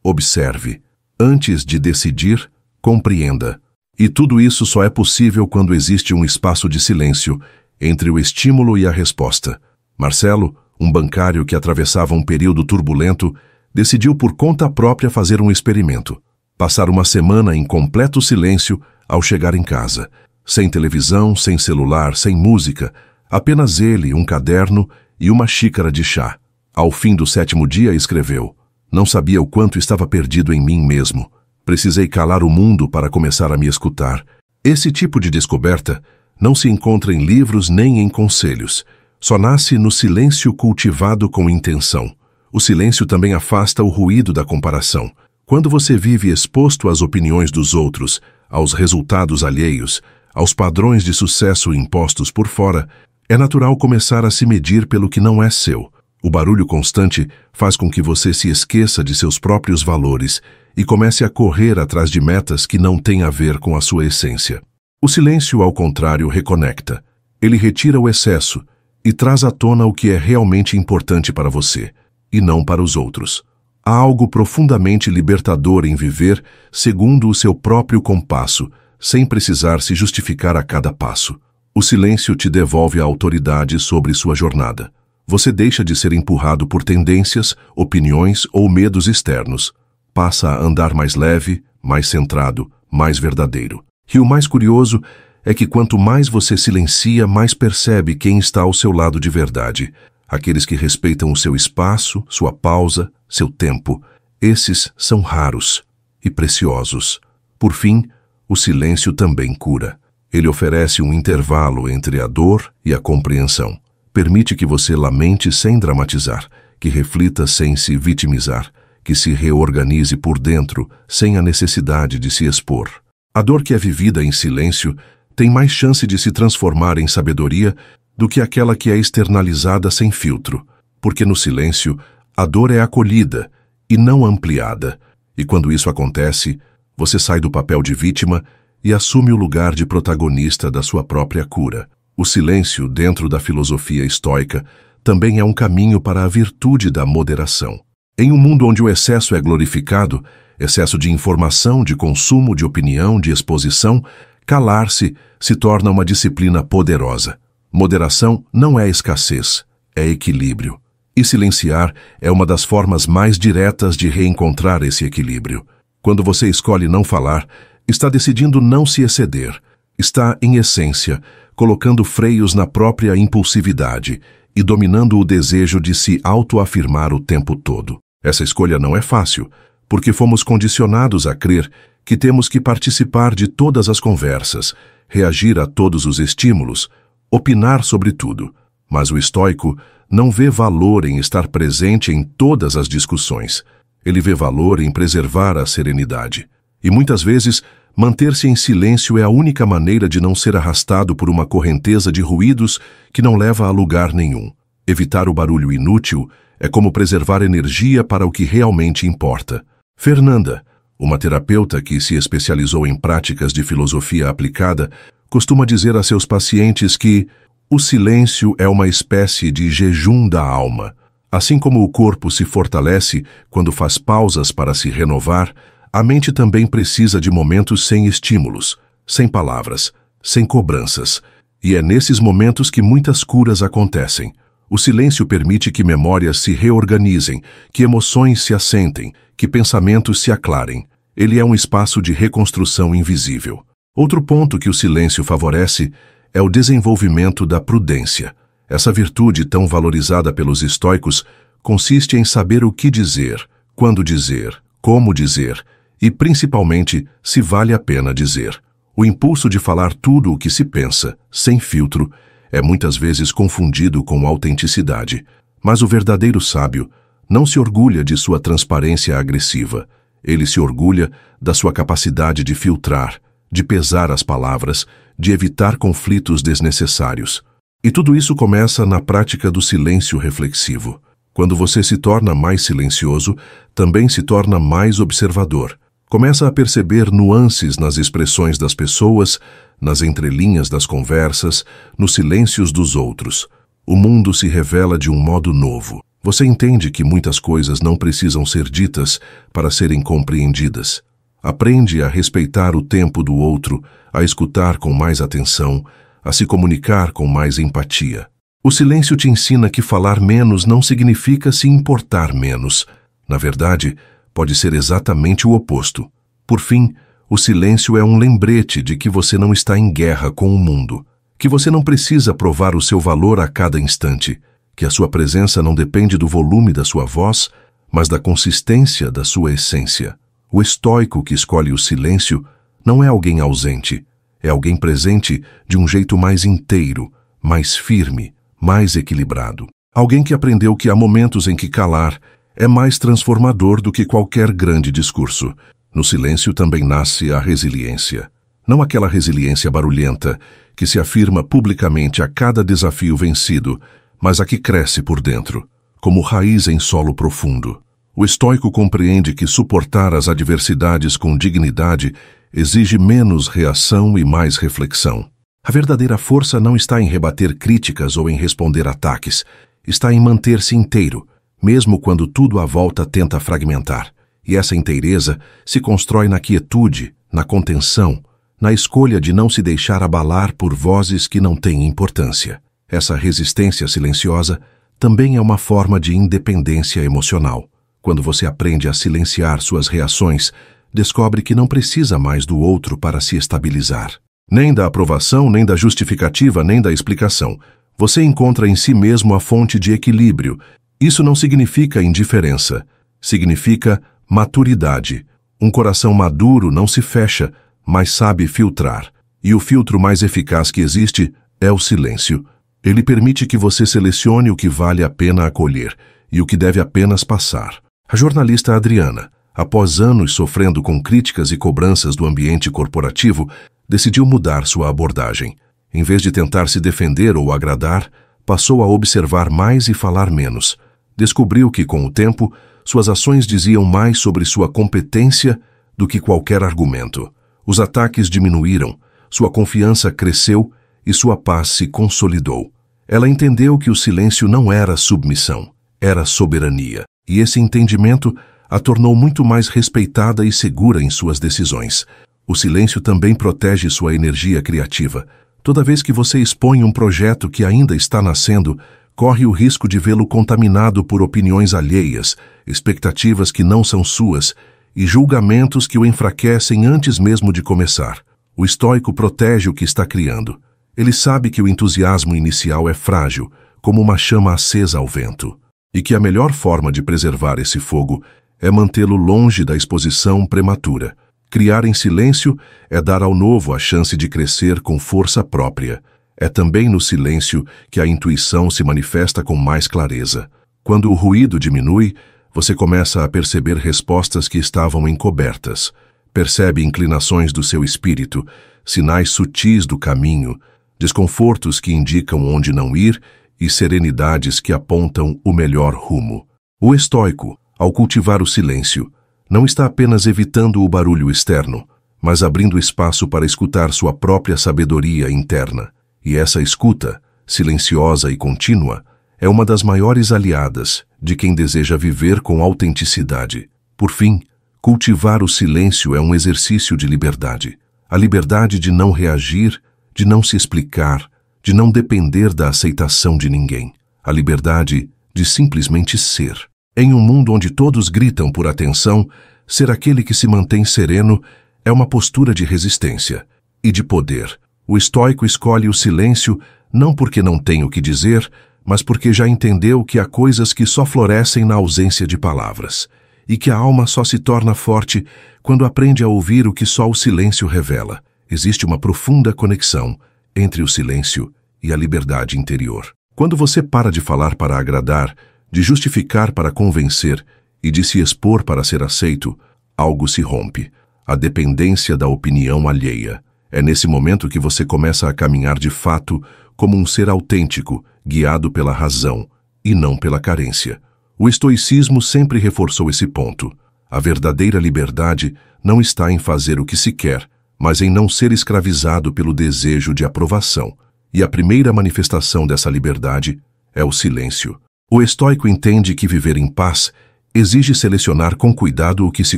observe. Antes de decidir, compreenda. E tudo isso só é possível quando existe um espaço de silêncio entre o estímulo e a resposta. Marcelo, um bancário que atravessava um período turbulento, decidiu por conta própria fazer um experimento. Passar uma semana em completo silêncio ao chegar em casa. Sem televisão, sem celular, sem música. Apenas ele, um caderno e uma xícara de chá. Ao fim do 7º dia, escreveu: não sabia o quanto estava perdido em mim mesmo. Precisei calar o mundo para começar a me escutar. Esse tipo de descoberta não se encontra em livros nem em conselhos. Só nasce no silêncio cultivado com intenção. O silêncio também afasta o ruído da comparação. Quando você vive exposto às opiniões dos outros, aos resultados alheios, aos padrões de sucesso impostos por fora, é natural começar a se medir pelo que não é seu. O barulho constante faz com que você se esqueça de seus próprios valores e comece a correr atrás de metas que não têm a ver com a sua essência. O silêncio, ao contrário, reconecta. Ele retira o excesso e traz à tona o que é realmente importante para você, e não para os outros. Há algo profundamente libertador em viver segundo o seu próprio compasso, sem precisar se justificar a cada passo. O silêncio te devolve a autoridade sobre sua jornada. Você deixa de ser empurrado por tendências, opiniões ou medos externos. Passa a andar mais leve, mais centrado, mais verdadeiro. E o mais curioso é que quanto mais você silencia, mais percebe quem está ao seu lado de verdade. Aqueles que respeitam o seu espaço, sua pausa, seu tempo. Esses são raros e preciosos. Por fim, o silêncio também cura. Ele oferece um intervalo entre a dor e a compreensão. Permite que você lamente sem dramatizar, que reflita sem se vitimizar, que se reorganize por dentro sem a necessidade de se expor. A dor que é vivida em silêncio tem mais chance de se transformar em sabedoria do que aquela que é externalizada sem filtro, porque no silêncio a dor é acolhida e não ampliada, e quando isso acontece, você sai do papel de vítima e assume o lugar de protagonista da sua própria cura. O silêncio, dentro da filosofia estoica, também é um caminho para a virtude da moderação. Em um mundo onde o excesso é glorificado, excesso de informação, de consumo, de opinião, de exposição, calar-se se torna uma disciplina poderosa. Moderação não é escassez, é equilíbrio. E silenciar é uma das formas mais diretas de reencontrar esse equilíbrio. Quando você escolhe não falar, está decidindo não se exceder. Está, em essência, colocando freios na própria impulsividade e dominando o desejo de se autoafirmar o tempo todo. Essa escolha não é fácil, porque fomos condicionados a crer que temos que participar de todas as conversas, reagir a todos os estímulos, opinar sobre tudo. Mas o estoico não vê valor em estar presente em todas as discussões. Ele vê valor em preservar a serenidade. E muitas vezes, manter-se em silêncio é a única maneira de não ser arrastado por uma correnteza de ruídos que não leva a lugar nenhum. Evitar o barulho inútil é como preservar energia para o que realmente importa. Fernanda, uma terapeuta que se especializou em práticas de filosofia aplicada, costuma dizer a seus pacientes que o silêncio é uma espécie de jejum da alma. Assim como o corpo se fortalece quando faz pausas para se renovar, a mente também precisa de momentos sem estímulos, sem palavras, sem cobranças. E é nesses momentos que muitas curas acontecem. O silêncio permite que memórias se reorganizem, que emoções se assentem, que pensamentos se aclarem. Ele é um espaço de reconstrução invisível. Outro ponto que o silêncio favorece é o desenvolvimento da prudência. Essa virtude tão valorizada pelos estoicos consiste em saber o que dizer, quando dizer, como dizer e, principalmente, se vale a pena dizer. O impulso de falar tudo o que se pensa, sem filtro, é muitas vezes confundido com autenticidade. Mas o verdadeiro sábio não se orgulha de sua transparência agressiva. Ele se orgulha da sua capacidade de filtrar, de pesar as palavras, de evitar conflitos desnecessários. E tudo isso começa na prática do silêncio reflexivo. Quando você se torna mais silencioso, também se torna mais observador. Começa a perceber nuances nas expressões das pessoas, nas entrelinhas das conversas, nos silêncios dos outros. O mundo se revela de um modo novo. Você entende que muitas coisas não precisam ser ditas para serem compreendidas. Aprende a respeitar o tempo do outro, a escutar com mais atenção, a se comunicar com mais empatia. O silêncio te ensina que falar menos não significa se importar menos. Na verdade, pode ser exatamente o oposto. Por fim, o silêncio é um lembrete de que você não está em guerra com o mundo, que você não precisa provar o seu valor a cada instante, que a sua presença não depende do volume da sua voz, mas da consistência da sua essência. O estoico que escolhe o silêncio não é alguém ausente, é alguém presente de um jeito mais inteiro, mais firme, mais equilibrado. Alguém que aprendeu que há momentos em que calar é mais transformador do que qualquer grande discurso. No silêncio também nasce a resiliência. Não aquela resiliência barulhenta que se afirma publicamente a cada desafio vencido, mas a que cresce por dentro, como raiz em solo profundo. O estoico compreende que suportar as adversidades com dignidade exige menos reação e mais reflexão. A verdadeira força não está em rebater críticas ou em responder ataques, está em manter-se inteiro, mesmo quando tudo à volta tenta fragmentar. E essa inteireza se constrói na quietude, na contenção, na escolha de não se deixar abalar por vozes que não têm importância. Essa resistência silenciosa também é uma forma de independência emocional. Quando você aprende a silenciar suas reações, descobre que não precisa mais do outro para se estabilizar. Nem da aprovação, nem da justificativa, nem da explicação. Você encontra em si mesmo a fonte de equilíbrio. Isso não significa indiferença. Significa maturidade. Um coração maduro não se fecha, mas sabe filtrar. E o filtro mais eficaz que existe é o silêncio. Ele permite que você selecione o que vale a pena acolher e o que deve apenas passar. A jornalista Adriana, após anos sofrendo com críticas e cobranças do ambiente corporativo, decidiu mudar sua abordagem. Em vez de tentar se defender ou agradar, passou a observar mais e falar menos. Descobriu que, com o tempo, suas ações diziam mais sobre sua competência do que qualquer argumento. Os ataques diminuíram, sua confiança cresceu e sua paz se consolidou. Ela entendeu que o silêncio não era submissão, era soberania. E esse entendimento a tornou muito mais respeitada e segura em suas decisões. O silêncio também protege sua energia criativa. Toda vez que você expõe um projeto que ainda está nascendo, corre o risco de vê-lo contaminado por opiniões alheias, expectativas que não são suas e julgamentos que o enfraquecem antes mesmo de começar. O estoico protege o que está criando. Ele sabe que o entusiasmo inicial é frágil, como uma chama acesa ao vento, e que a melhor forma de preservar esse fogo é mantê-lo longe da exposição prematura. Criar em silêncio é dar ao novo a chance de crescer com força própria. É também no silêncio que a intuição se manifesta com mais clareza. Quando o ruído diminui, você começa a perceber respostas que estavam encobertas. Percebe inclinações do seu espírito, sinais sutis do caminho, desconfortos que indicam onde não ir e serenidades que apontam o melhor rumo. O estoico, ao cultivar o silêncio, não está apenas evitando o barulho externo, mas abrindo espaço para escutar sua própria sabedoria interna. E essa escuta, silenciosa e contínua, é uma das maiores aliadas de quem deseja viver com autenticidade. Por fim, cultivar o silêncio é um exercício de liberdade. A liberdade de não reagir, de não se explicar, de não depender da aceitação de ninguém. A liberdade de simplesmente ser. Em um mundo onde todos gritam por atenção, ser aquele que se mantém sereno é uma postura de resistência e de poder. O estoico escolhe o silêncio não porque não tem o que dizer, mas porque já entendeu que há coisas que só florescem na ausência de palavras, e que a alma só se torna forte quando aprende a ouvir o que só o silêncio revela. Existe uma profunda conexão entre o silêncio e a liberdade interior. Quando você para de falar para agradar, de justificar para convencer e de se expor para ser aceito, algo se rompe, a dependência da opinião alheia. É nesse momento que você começa a caminhar de fato como um ser autêntico, guiado pela razão e não pela carência. O estoicismo sempre reforçou esse ponto. A verdadeira liberdade não está em fazer o que se quer, mas em não ser escravizado pelo desejo de aprovação. E a primeira manifestação dessa liberdade é o silêncio. O estoico entende que viver em paz exige selecionar com cuidado o que se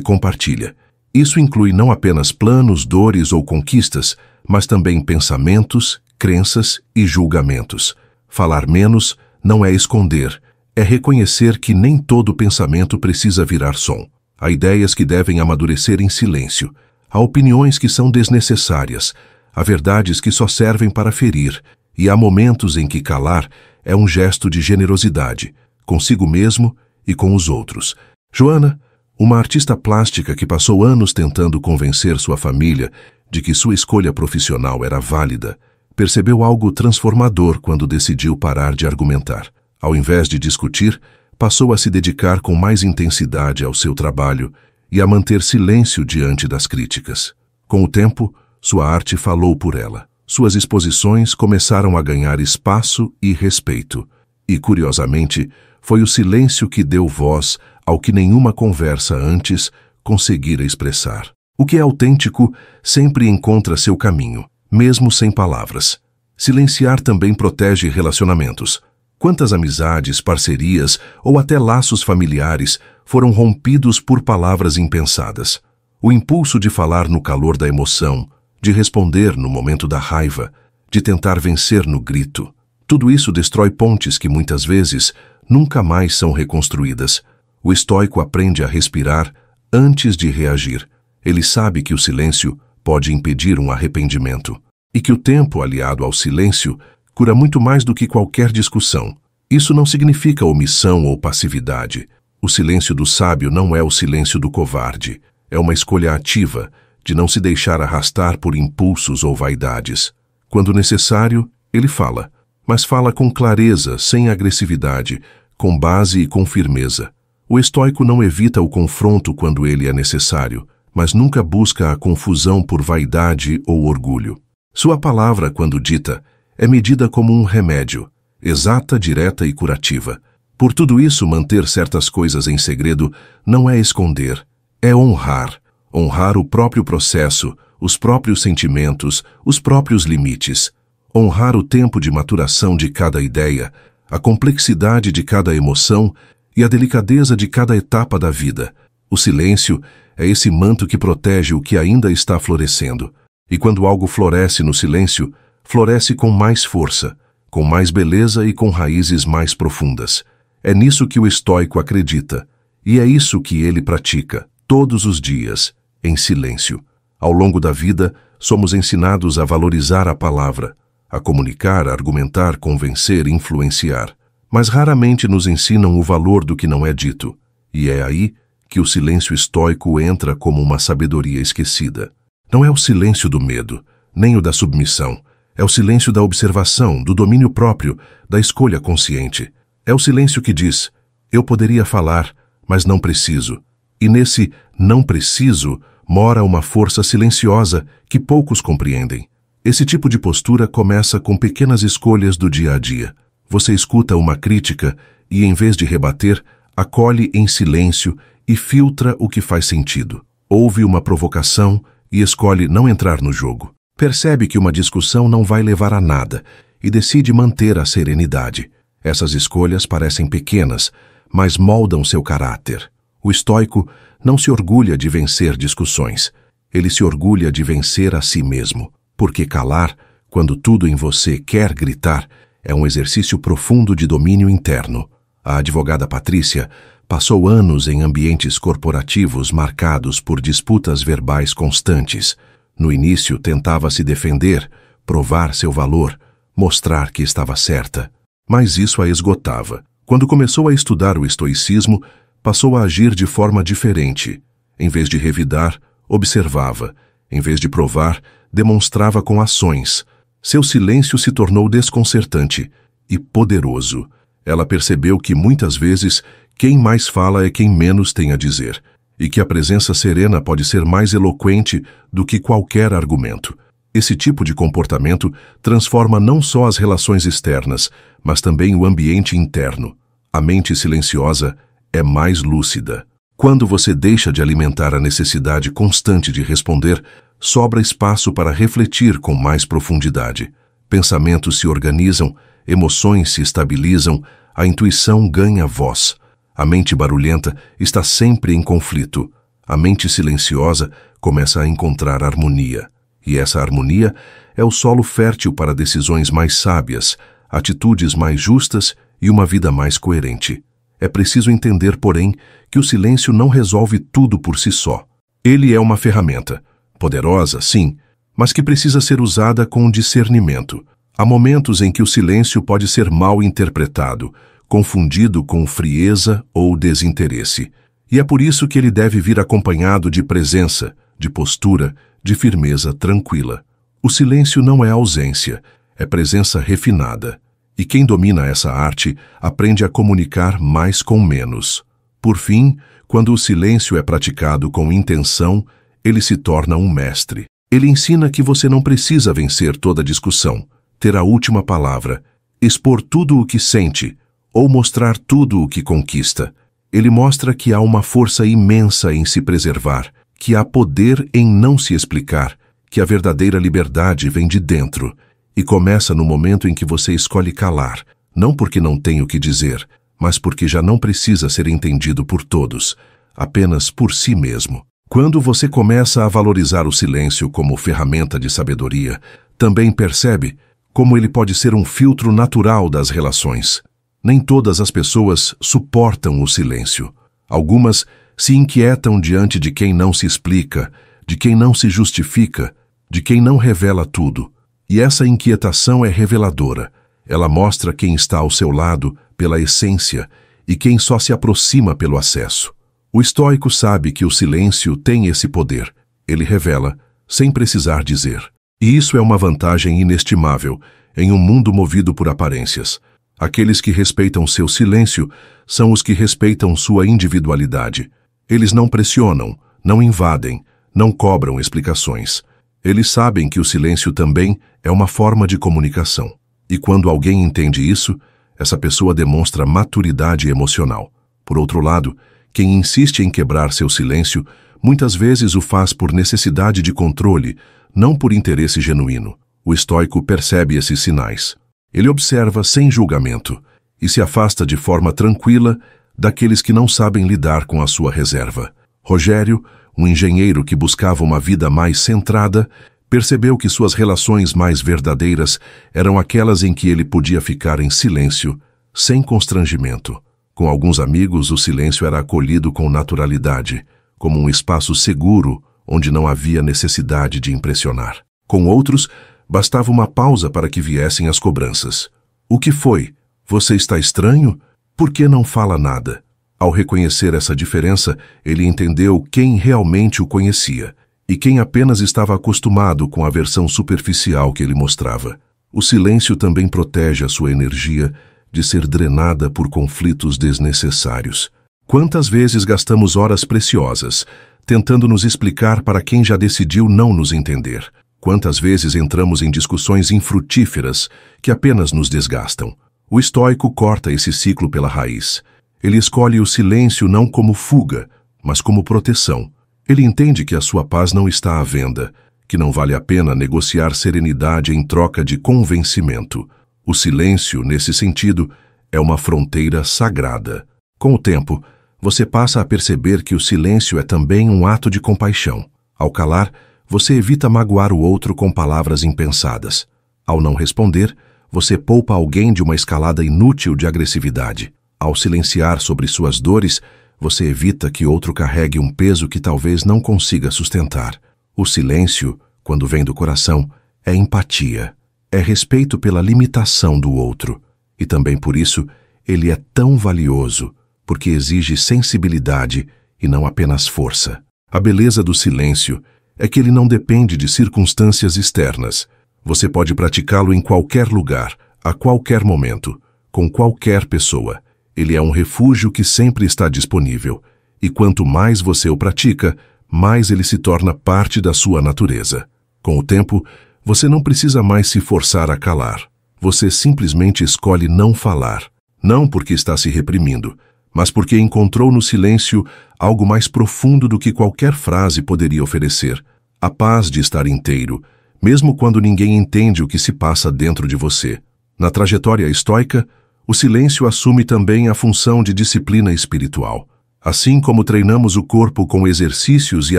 compartilha. Isso inclui não apenas planos, dores ou conquistas, mas também pensamentos, crenças e julgamentos. Falar menos não é esconder, é reconhecer que nem todo pensamento precisa virar som. Há ideias que devem amadurecer em silêncio, há opiniões que são desnecessárias, há verdades que só servem para ferir, e há momentos em que calar é um gesto de generosidade, consigo mesmo e com os outros. Joana, uma artista plástica que passou anos tentando convencer sua família de que sua escolha profissional era válida, percebeu algo transformador quando decidiu parar de argumentar. Ao invés de discutir, passou a se dedicar com mais intensidade ao seu trabalho e a manter silêncio diante das críticas. Com o tempo, sua arte falou por ela. Suas exposições começaram a ganhar espaço e respeito. E, curiosamente, foi o silêncio que deu voz ao que nenhuma conversa antes conseguira expressar. O que é autêntico sempre encontra seu caminho, mesmo sem palavras. Silenciar também protege relacionamentos. Quantas amizades, parcerias ou até laços familiares foram rompidos por palavras impensadas? O impulso de falar no calor da emoção, de responder no momento da raiva, de tentar vencer no grito. Tudo isso destrói pontes que muitas vezes nunca mais são reconstruídas. O estoico aprende a respirar antes de reagir. Ele sabe que o silêncio pode impedir um arrependimento e que o tempo aliado ao silêncio cura muito mais do que qualquer discussão. Isso não significa omissão ou passividade. O silêncio do sábio não é o silêncio do covarde. É uma escolha ativa de não se deixar arrastar por impulsos ou vaidades. Quando necessário, ele fala, mas fala com clareza, sem agressividade, com base e com firmeza. O estoico não evita o confronto quando ele é necessário, mas nunca busca a confusão por vaidade ou orgulho. Sua palavra, quando dita, é medida como um remédio, exata, direta e curativa. Por tudo isso, manter certas coisas em segredo não é esconder, é honrar. Honrar o próprio processo, os próprios sentimentos, os próprios limites. Honrar o tempo de maturação de cada ideia, a complexidade de cada emoção e a delicadeza de cada etapa da vida. O silêncio é esse manto que protege o que ainda está florescendo. E quando algo floresce no silêncio, floresce com mais força, com mais beleza e com raízes mais profundas. É nisso que o estoico acredita, e é isso que ele pratica, todos os dias, em silêncio. Ao longo da vida, somos ensinados a valorizar a palavra, a comunicar, a argumentar, convencer, influenciar. Mas raramente nos ensinam o valor do que não é dito, e é aí que o silêncio estoico entra como uma sabedoria esquecida. Não é o silêncio do medo, nem o da submissão. É o silêncio da observação, do domínio próprio, da escolha consciente. É o silêncio que diz, eu poderia falar, mas não preciso. E nesse não preciso mora uma força silenciosa que poucos compreendem. Esse tipo de postura começa com pequenas escolhas do dia a dia. Você escuta uma crítica e, em vez de rebater, acolhe em silêncio e filtra o que faz sentido. Ouve uma provocação e escolhe não entrar no jogo. Percebe que uma discussão não vai levar a nada e decide manter a serenidade. Essas escolhas parecem pequenas, mas moldam seu caráter. O estoico não se orgulha de vencer discussões. Ele se orgulha de vencer a si mesmo. Porque calar, quando tudo em você quer gritar, é um exercício profundo de domínio interno. A advogada Patrícia passou anos em ambientes corporativos marcados por disputas verbais constantes. No início, tentava se defender, provar seu valor, mostrar que estava certa. Mas isso a esgotava. Quando começou a estudar o estoicismo, passou a agir de forma diferente. Em vez de revidar, observava. Em vez de provar, demonstrava com ações. Seu silêncio se tornou desconcertante e poderoso. Ela percebeu que muitas vezes quem mais fala é quem menos tem a dizer, e que a presença serena pode ser mais eloquente do que qualquer argumento. Esse tipo de comportamento transforma não só as relações externas, mas também o ambiente interno. A mente silenciosa é mais lúcida. Quando você deixa de alimentar a necessidade constante de responder, sobra espaço para refletir com mais profundidade. Pensamentos se organizam, emoções se estabilizam, a intuição ganha voz. A mente barulhenta está sempre em conflito. A mente silenciosa começa a encontrar harmonia. E essa harmonia é o solo fértil para decisões mais sábias, atitudes mais justas e uma vida mais coerente. É preciso entender, porém, que o silêncio não resolve tudo por si só. Ele é uma ferramenta, poderosa, sim, mas que precisa ser usada com discernimento. Há momentos em que o silêncio pode ser mal interpretado, confundido com frieza ou desinteresse. E é por isso que ele deve vir acompanhado de presença, de postura, de firmeza tranquila. O silêncio não é ausência, é presença refinada. E quem domina essa arte aprende a comunicar mais com menos. Por fim, quando o silêncio é praticado com intenção, ele se torna um mestre. Ele ensina que você não precisa vencer toda discussão, ter a última palavra, expor tudo o que sente ou mostrar tudo o que conquista. Ele mostra que há uma força imensa em se preservar, que há poder em não se explicar, que a verdadeira liberdade vem de dentro e começa no momento em que você escolhe calar, não porque não tem o que dizer, mas porque já não precisa ser entendido por todos, apenas por si mesmo. Quando você começa a valorizar o silêncio como ferramenta de sabedoria, também percebe como ele pode ser um filtro natural das relações. Nem todas as pessoas suportam o silêncio. Algumas se inquietam diante de quem não se explica, de quem não se justifica, de quem não revela tudo. E essa inquietação é reveladora. Ela mostra quem está ao seu lado pela essência e quem só se aproxima pelo acesso. O estoico sabe que o silêncio tem esse poder. Ele revela, sem precisar dizer. E isso é uma vantagem inestimável em um mundo movido por aparências. Aqueles que respeitam seu silêncio são os que respeitam sua individualidade. Eles não pressionam, não invadem, não cobram explicações. Eles sabem que o silêncio também é uma forma de comunicação. E quando alguém entende isso, essa pessoa demonstra maturidade emocional. Por outro lado, quem insiste em quebrar seu silêncio, muitas vezes o faz por necessidade de controle, não por interesse genuíno. O estoico percebe esses sinais. Ele observa sem julgamento e se afasta de forma tranquila daqueles que não sabem lidar com a sua reserva. Rogério, um engenheiro que buscava uma vida mais centrada, percebeu que suas relações mais verdadeiras eram aquelas em que ele podia ficar em silêncio, sem constrangimento. Com alguns amigos, o silêncio era acolhido com naturalidade, como um espaço seguro onde não havia necessidade de impressionar. Com outros, bastava uma pausa para que viessem as cobranças. O que foi? Você está estranho? Por que não fala nada? Ao reconhecer essa diferença, ele entendeu quem realmente o conhecia e quem apenas estava acostumado com a versão superficial que ele mostrava. O silêncio também protege a sua energia de ser drenada por conflitos desnecessários. Quantas vezes gastamos horas preciosas tentando nos explicar para quem já decidiu não nos entender? Quantas vezes entramos em discussões infrutíferas que apenas nos desgastam? O estoico corta esse ciclo pela raiz. Ele escolhe o silêncio não como fuga, mas como proteção. Ele entende que a sua paz não está à venda, que não vale a pena negociar serenidade em troca de convencimento. O silêncio, nesse sentido, é uma fronteira sagrada. Com o tempo, você passa a perceber que o silêncio é também um ato de compaixão. Ao calar, você evita magoar o outro com palavras impensadas. Ao não responder, você poupa alguém de uma escalada inútil de agressividade. Ao silenciar sobre suas dores, você evita que outro carregue um peso que talvez não consiga sustentar. O silêncio, quando vem do coração, é empatia. É respeito pela limitação do outro. E também por isso, ele é tão valioso, porque exige sensibilidade e não apenas força. A beleza do silêncio é que ele não depende de circunstâncias externas. Você pode praticá-lo em qualquer lugar, a qualquer momento, com qualquer pessoa. Ele é um refúgio que sempre está disponível. E quanto mais você o pratica, mais ele se torna parte da sua natureza. Com o tempo, você não precisa mais se forçar a calar. Você simplesmente escolhe não falar. Não porque está se reprimindo, mas porque encontrou no silêncio algo mais profundo do que qualquer frase poderia oferecer. a paz de estar inteiro, mesmo quando ninguém entende o que se passa dentro de você. Na trajetória estoica, o silêncio assume também a função de disciplina espiritual. Assim como treinamos o corpo com exercícios e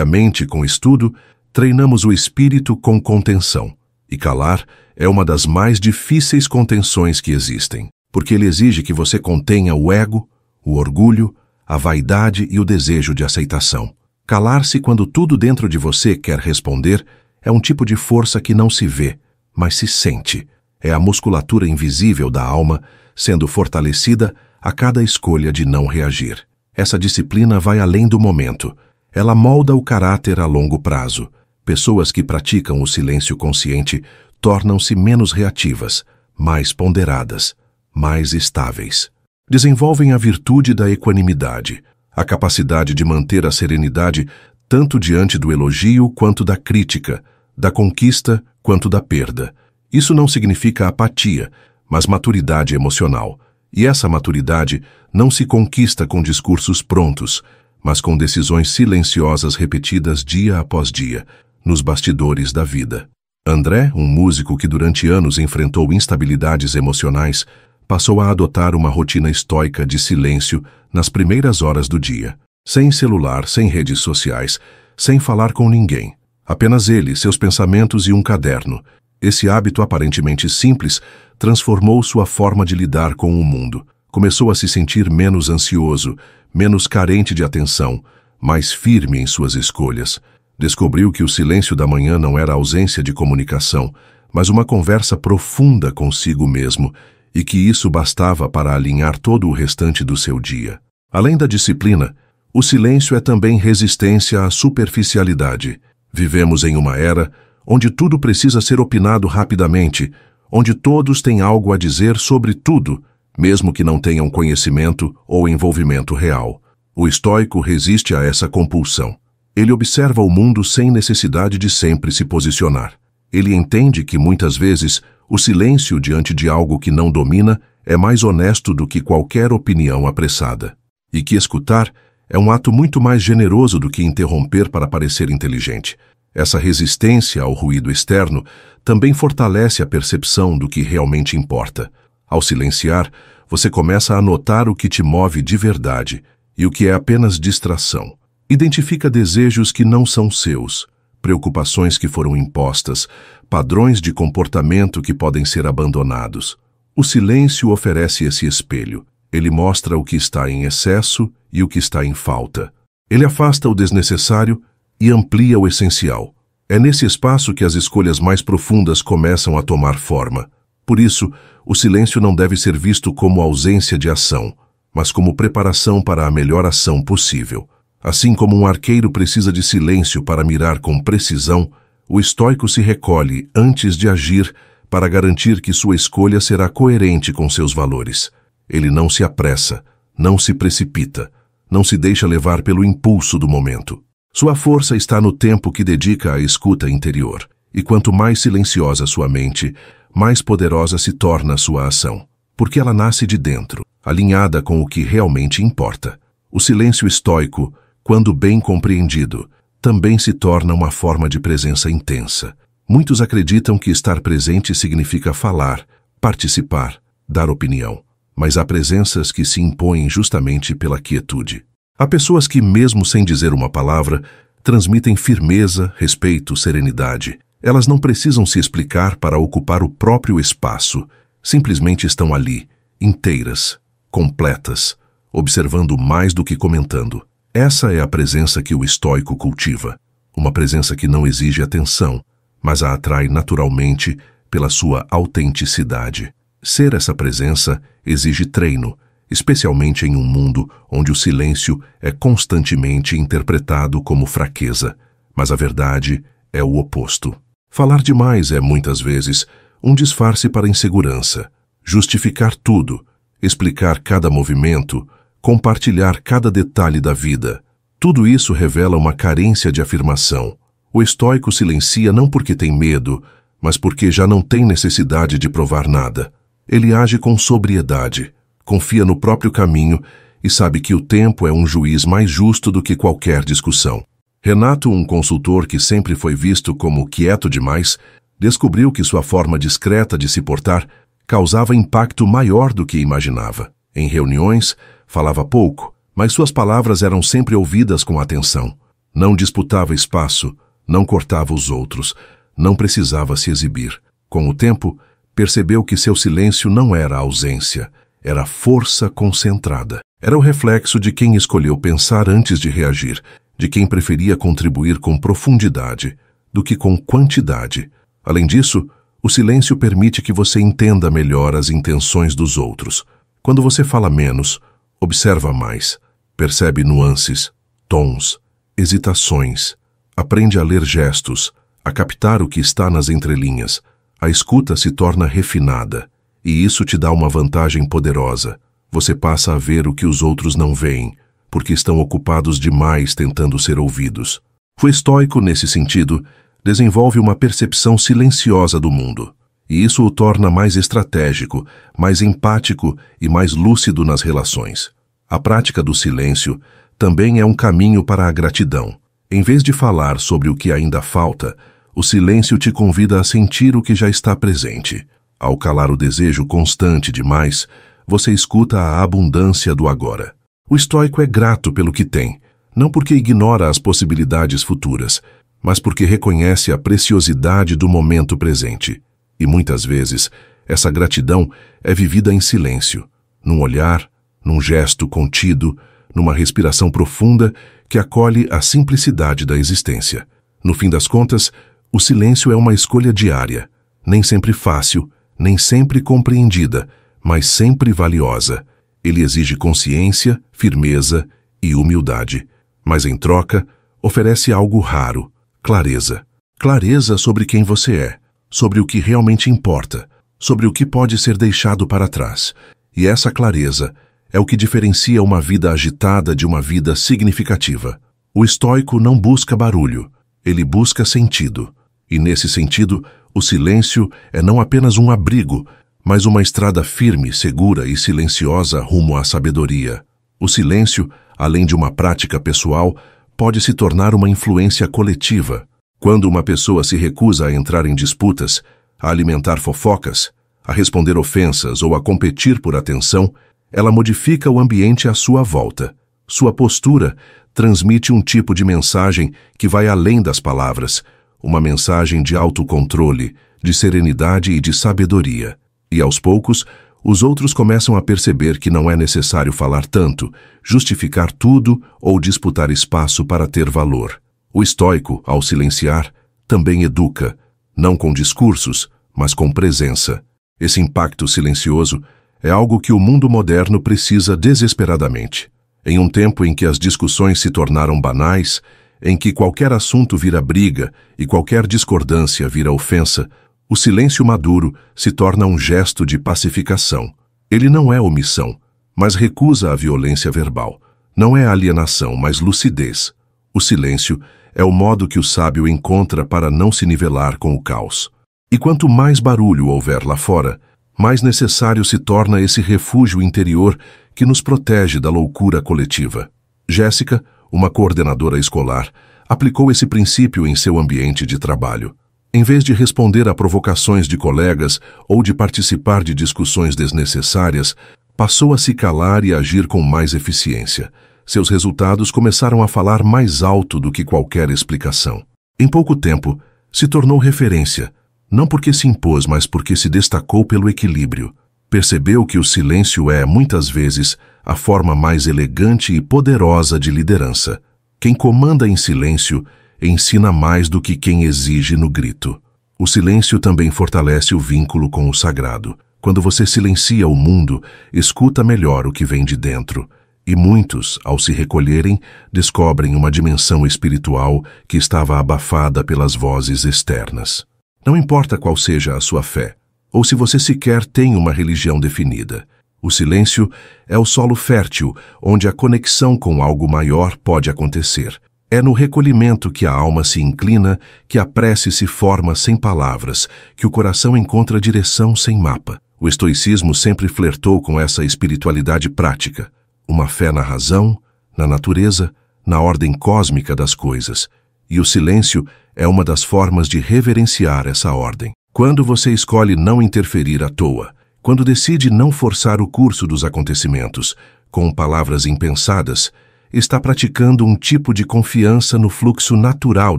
a mente com estudo, treinamos o espírito com contenção. E calar é uma das mais difíceis contenções que existem, porque ele exige que você contenha o ego, o orgulho, a vaidade e o desejo de aceitação. Calar-se quando tudo dentro de você quer responder é um tipo de força que não se vê, mas se sente. É a musculatura invisível da alma sendo fortalecida a cada escolha de não reagir. Essa disciplina vai além do momento. Ela molda o caráter a longo prazo. Pessoas que praticam o silêncio consciente tornam-se menos reativas, mais ponderadas, mais estáveis. Desenvolvem a virtude da equanimidade, a capacidade de manter a serenidade tanto diante do elogio quanto da crítica, da conquista quanto da perda. Isso não significa apatia, mas maturidade emocional. E essa maturidade não se conquista com discursos prontos, mas com decisões silenciosas repetidas dia após dia, nos bastidores da vida. André, um músico que durante anos enfrentou instabilidades emocionais, passou a adotar uma rotina estoica de silêncio nas primeiras horas do dia. Sem celular, sem redes sociais, sem falar com ninguém. Apenas ele, seus pensamentos e um caderno. Esse hábito aparentemente simples transformou sua forma de lidar com o mundo. Começou a se sentir menos ansioso, menos carente de atenção, mais firme em suas escolhas. Descobriu que o silêncio da manhã não era ausência de comunicação, mas uma conversa profunda consigo mesmo, e que isso bastava para alinhar todo o restante do seu dia. Além da disciplina, o silêncio é também resistência à superficialidade. Vivemos em uma era onde tudo precisa ser opinado rapidamente, onde todos têm algo a dizer sobre tudo, mesmo que não tenham conhecimento ou envolvimento real. O estoico resiste a essa compulsão. Ele observa o mundo sem necessidade de sempre se posicionar. Ele entende que, muitas vezes, o silêncio diante de algo que não domina é mais honesto do que qualquer opinião apressada. E que escutar é um ato muito mais generoso do que interromper para parecer inteligente. Essa resistência ao ruído externo também fortalece a percepção do que realmente importa. Ao silenciar, você começa a notar o que te move de verdade e o que é apenas distração. Identifica desejos que não são seus, preocupações que foram impostas, padrões de comportamento que podem ser abandonados. O silêncio oferece esse espelho. Ele mostra o que está em excesso e o que está em falta. Ele afasta o desnecessário e amplia o essencial. É nesse espaço que as escolhas mais profundas começam a tomar forma. Por isso, o silêncio não deve ser visto como ausência de ação, mas como preparação para a melhor ação possível. Assim como um arqueiro precisa de silêncio para mirar com precisão, o estoico se recolhe antes de agir para garantir que sua escolha será coerente com seus valores. Ele não se apressa, não se precipita, não se deixa levar pelo impulso do momento. Sua força está no tempo que dedica à escuta interior, e quanto mais silenciosa sua mente, mais poderosa se torna sua ação, porque ela nasce de dentro, alinhada com o que realmente importa. O silêncio estoico, quando bem compreendido, também se torna uma forma de presença intensa. Muitos acreditam que estar presente significa falar, participar, dar opinião, mas há presenças que se impõem justamente pela quietude. Há pessoas que, mesmo sem dizer uma palavra, transmitem firmeza, respeito, serenidade. Elas não precisam se explicar para ocupar o próprio espaço. Simplesmente estão ali, inteiras, completas, observando mais do que comentando. Essa é a presença que o estoico cultiva. Uma presença que não exige atenção, mas a atrai naturalmente pela sua autenticidade. Ser essa presença exige treino, especialmente em um mundo onde o silêncio é constantemente interpretado como fraqueza, mas a verdade é o oposto. Falar demais é, muitas vezes, um disfarce para insegurança. Justificar tudo, explicar cada movimento, compartilhar cada detalhe da vida. Tudo isso revela uma carência de afirmação. O estoico silencia não porque tem medo, mas porque já não tem necessidade de provar nada. Ele age com sobriedade, confia no próprio caminho e sabe que o tempo é um juiz mais justo do que qualquer discussão. Renato, um consultor que sempre foi visto como quieto demais, descobriu que sua forma discreta de se portar causava impacto maior do que imaginava. Em reuniões, falava pouco, mas suas palavras eram sempre ouvidas com atenção. Não disputava espaço, não cortava os outros, não precisava se exibir. Com o tempo, percebeu que seu silêncio não era ausência, era força concentrada. Era o reflexo de quem escolheu pensar antes de reagir, de quem preferia contribuir com profundidade do que com quantidade. Além disso, o silêncio permite que você entenda melhor as intenções dos outros. Quando você fala menos, observa mais, percebe nuances, tons, hesitações, aprende a ler gestos, a captar o que está nas entrelinhas. A escuta se torna refinada, e isso te dá uma vantagem poderosa. Você passa a ver o que os outros não veem, porque estão ocupados demais tentando ser ouvidos. O estoico, nesse sentido, desenvolve uma percepção silenciosa do mundo, e isso o torna mais estratégico, mais empático e mais lúcido nas relações. A prática do silêncio também é um caminho para a gratidão. Em vez de falar sobre o que ainda falta, o silêncio te convida a sentir o que já está presente. Ao calar o desejo constante demais, você escuta a abundância do agora. O estoico é grato pelo que tem, não porque ignora as possibilidades futuras, mas porque reconhece a preciosidade do momento presente. E muitas vezes, essa gratidão é vivida em silêncio, num olhar, num gesto contido, numa respiração profunda que acolhe a simplicidade da existência. No fim das contas, o silêncio é uma escolha diária, nem sempre fácil, nem sempre compreendida, mas sempre valiosa. Ele exige consciência, firmeza e humildade, mas em troca, oferece algo raro: clareza. Clareza sobre quem você é, sobre o que realmente importa, sobre o que pode ser deixado para trás. E essa clareza é o que diferencia uma vida agitada de uma vida significativa. O estoico não busca barulho, ele busca sentido. E nesse sentido, o silêncio é não apenas um abrigo, mas uma estrada firme, segura e silenciosa rumo à sabedoria. O silêncio, além de uma prática pessoal, pode se tornar uma influência coletiva. Quando uma pessoa se recusa a entrar em disputas, a alimentar fofocas, a responder ofensas ou a competir por atenção, ela modifica o ambiente à sua volta. Sua postura transmite um tipo de mensagem que vai além das palavras, uma mensagem de autocontrole, de serenidade e de sabedoria. E aos poucos, os outros começam a perceber que não é necessário falar tanto, justificar tudo ou disputar espaço para ter valor. O estoico, ao silenciar, também educa, não com discursos, mas com presença. Esse impacto silencioso é algo que o mundo moderno precisa desesperadamente. Em um tempo em que as discussões se tornaram banais, em que qualquer assunto vira briga e qualquer discordância vira ofensa, o silêncio maduro se torna um gesto de pacificação. Ele não é omissão, mas recusa a violência verbal. Não é alienação, mas lucidez. O silêncio é o modo que o sábio encontra para não se nivelar com o caos. E quanto mais barulho houver lá fora, mais necessário se torna esse refúgio interior que nos protege da loucura coletiva. Jéssica, uma coordenadora escolar, aplicou esse princípio em seu ambiente de trabalho. Em vez de responder a provocações de colegas ou de participar de discussões desnecessárias, passou a se calar e agir com mais eficiência. Seus resultados começaram a falar mais alto do que qualquer explicação. Em pouco tempo, se tornou referência, não porque se impôs, mas porque se destacou pelo equilíbrio. Percebeu que o silêncio é, muitas vezes, a forma mais elegante e poderosa de liderança. Quem comanda em silêncio ensina mais do que quem exige no grito. O silêncio também fortalece o vínculo com o sagrado. Quando você silencia o mundo, escuta melhor o que vem de dentro. E muitos, ao se recolherem, descobrem uma dimensão espiritual que estava abafada pelas vozes externas. Não importa qual seja a sua fé, ou se você sequer tem uma religião definida. O silêncio é o solo fértil onde a conexão com algo maior pode acontecer. É no recolhimento que a alma se inclina, que a prece se forma sem palavras, que o coração encontra direção sem mapa. O estoicismo sempre flertou com essa espiritualidade prática, uma fé na razão, na natureza, na ordem cósmica das coisas, e o silêncio é uma das formas de reverenciar essa ordem. Quando você escolhe não interferir à toa, quando decide não forçar o curso dos acontecimentos com palavras impensadas, está praticando um tipo de confiança no fluxo natural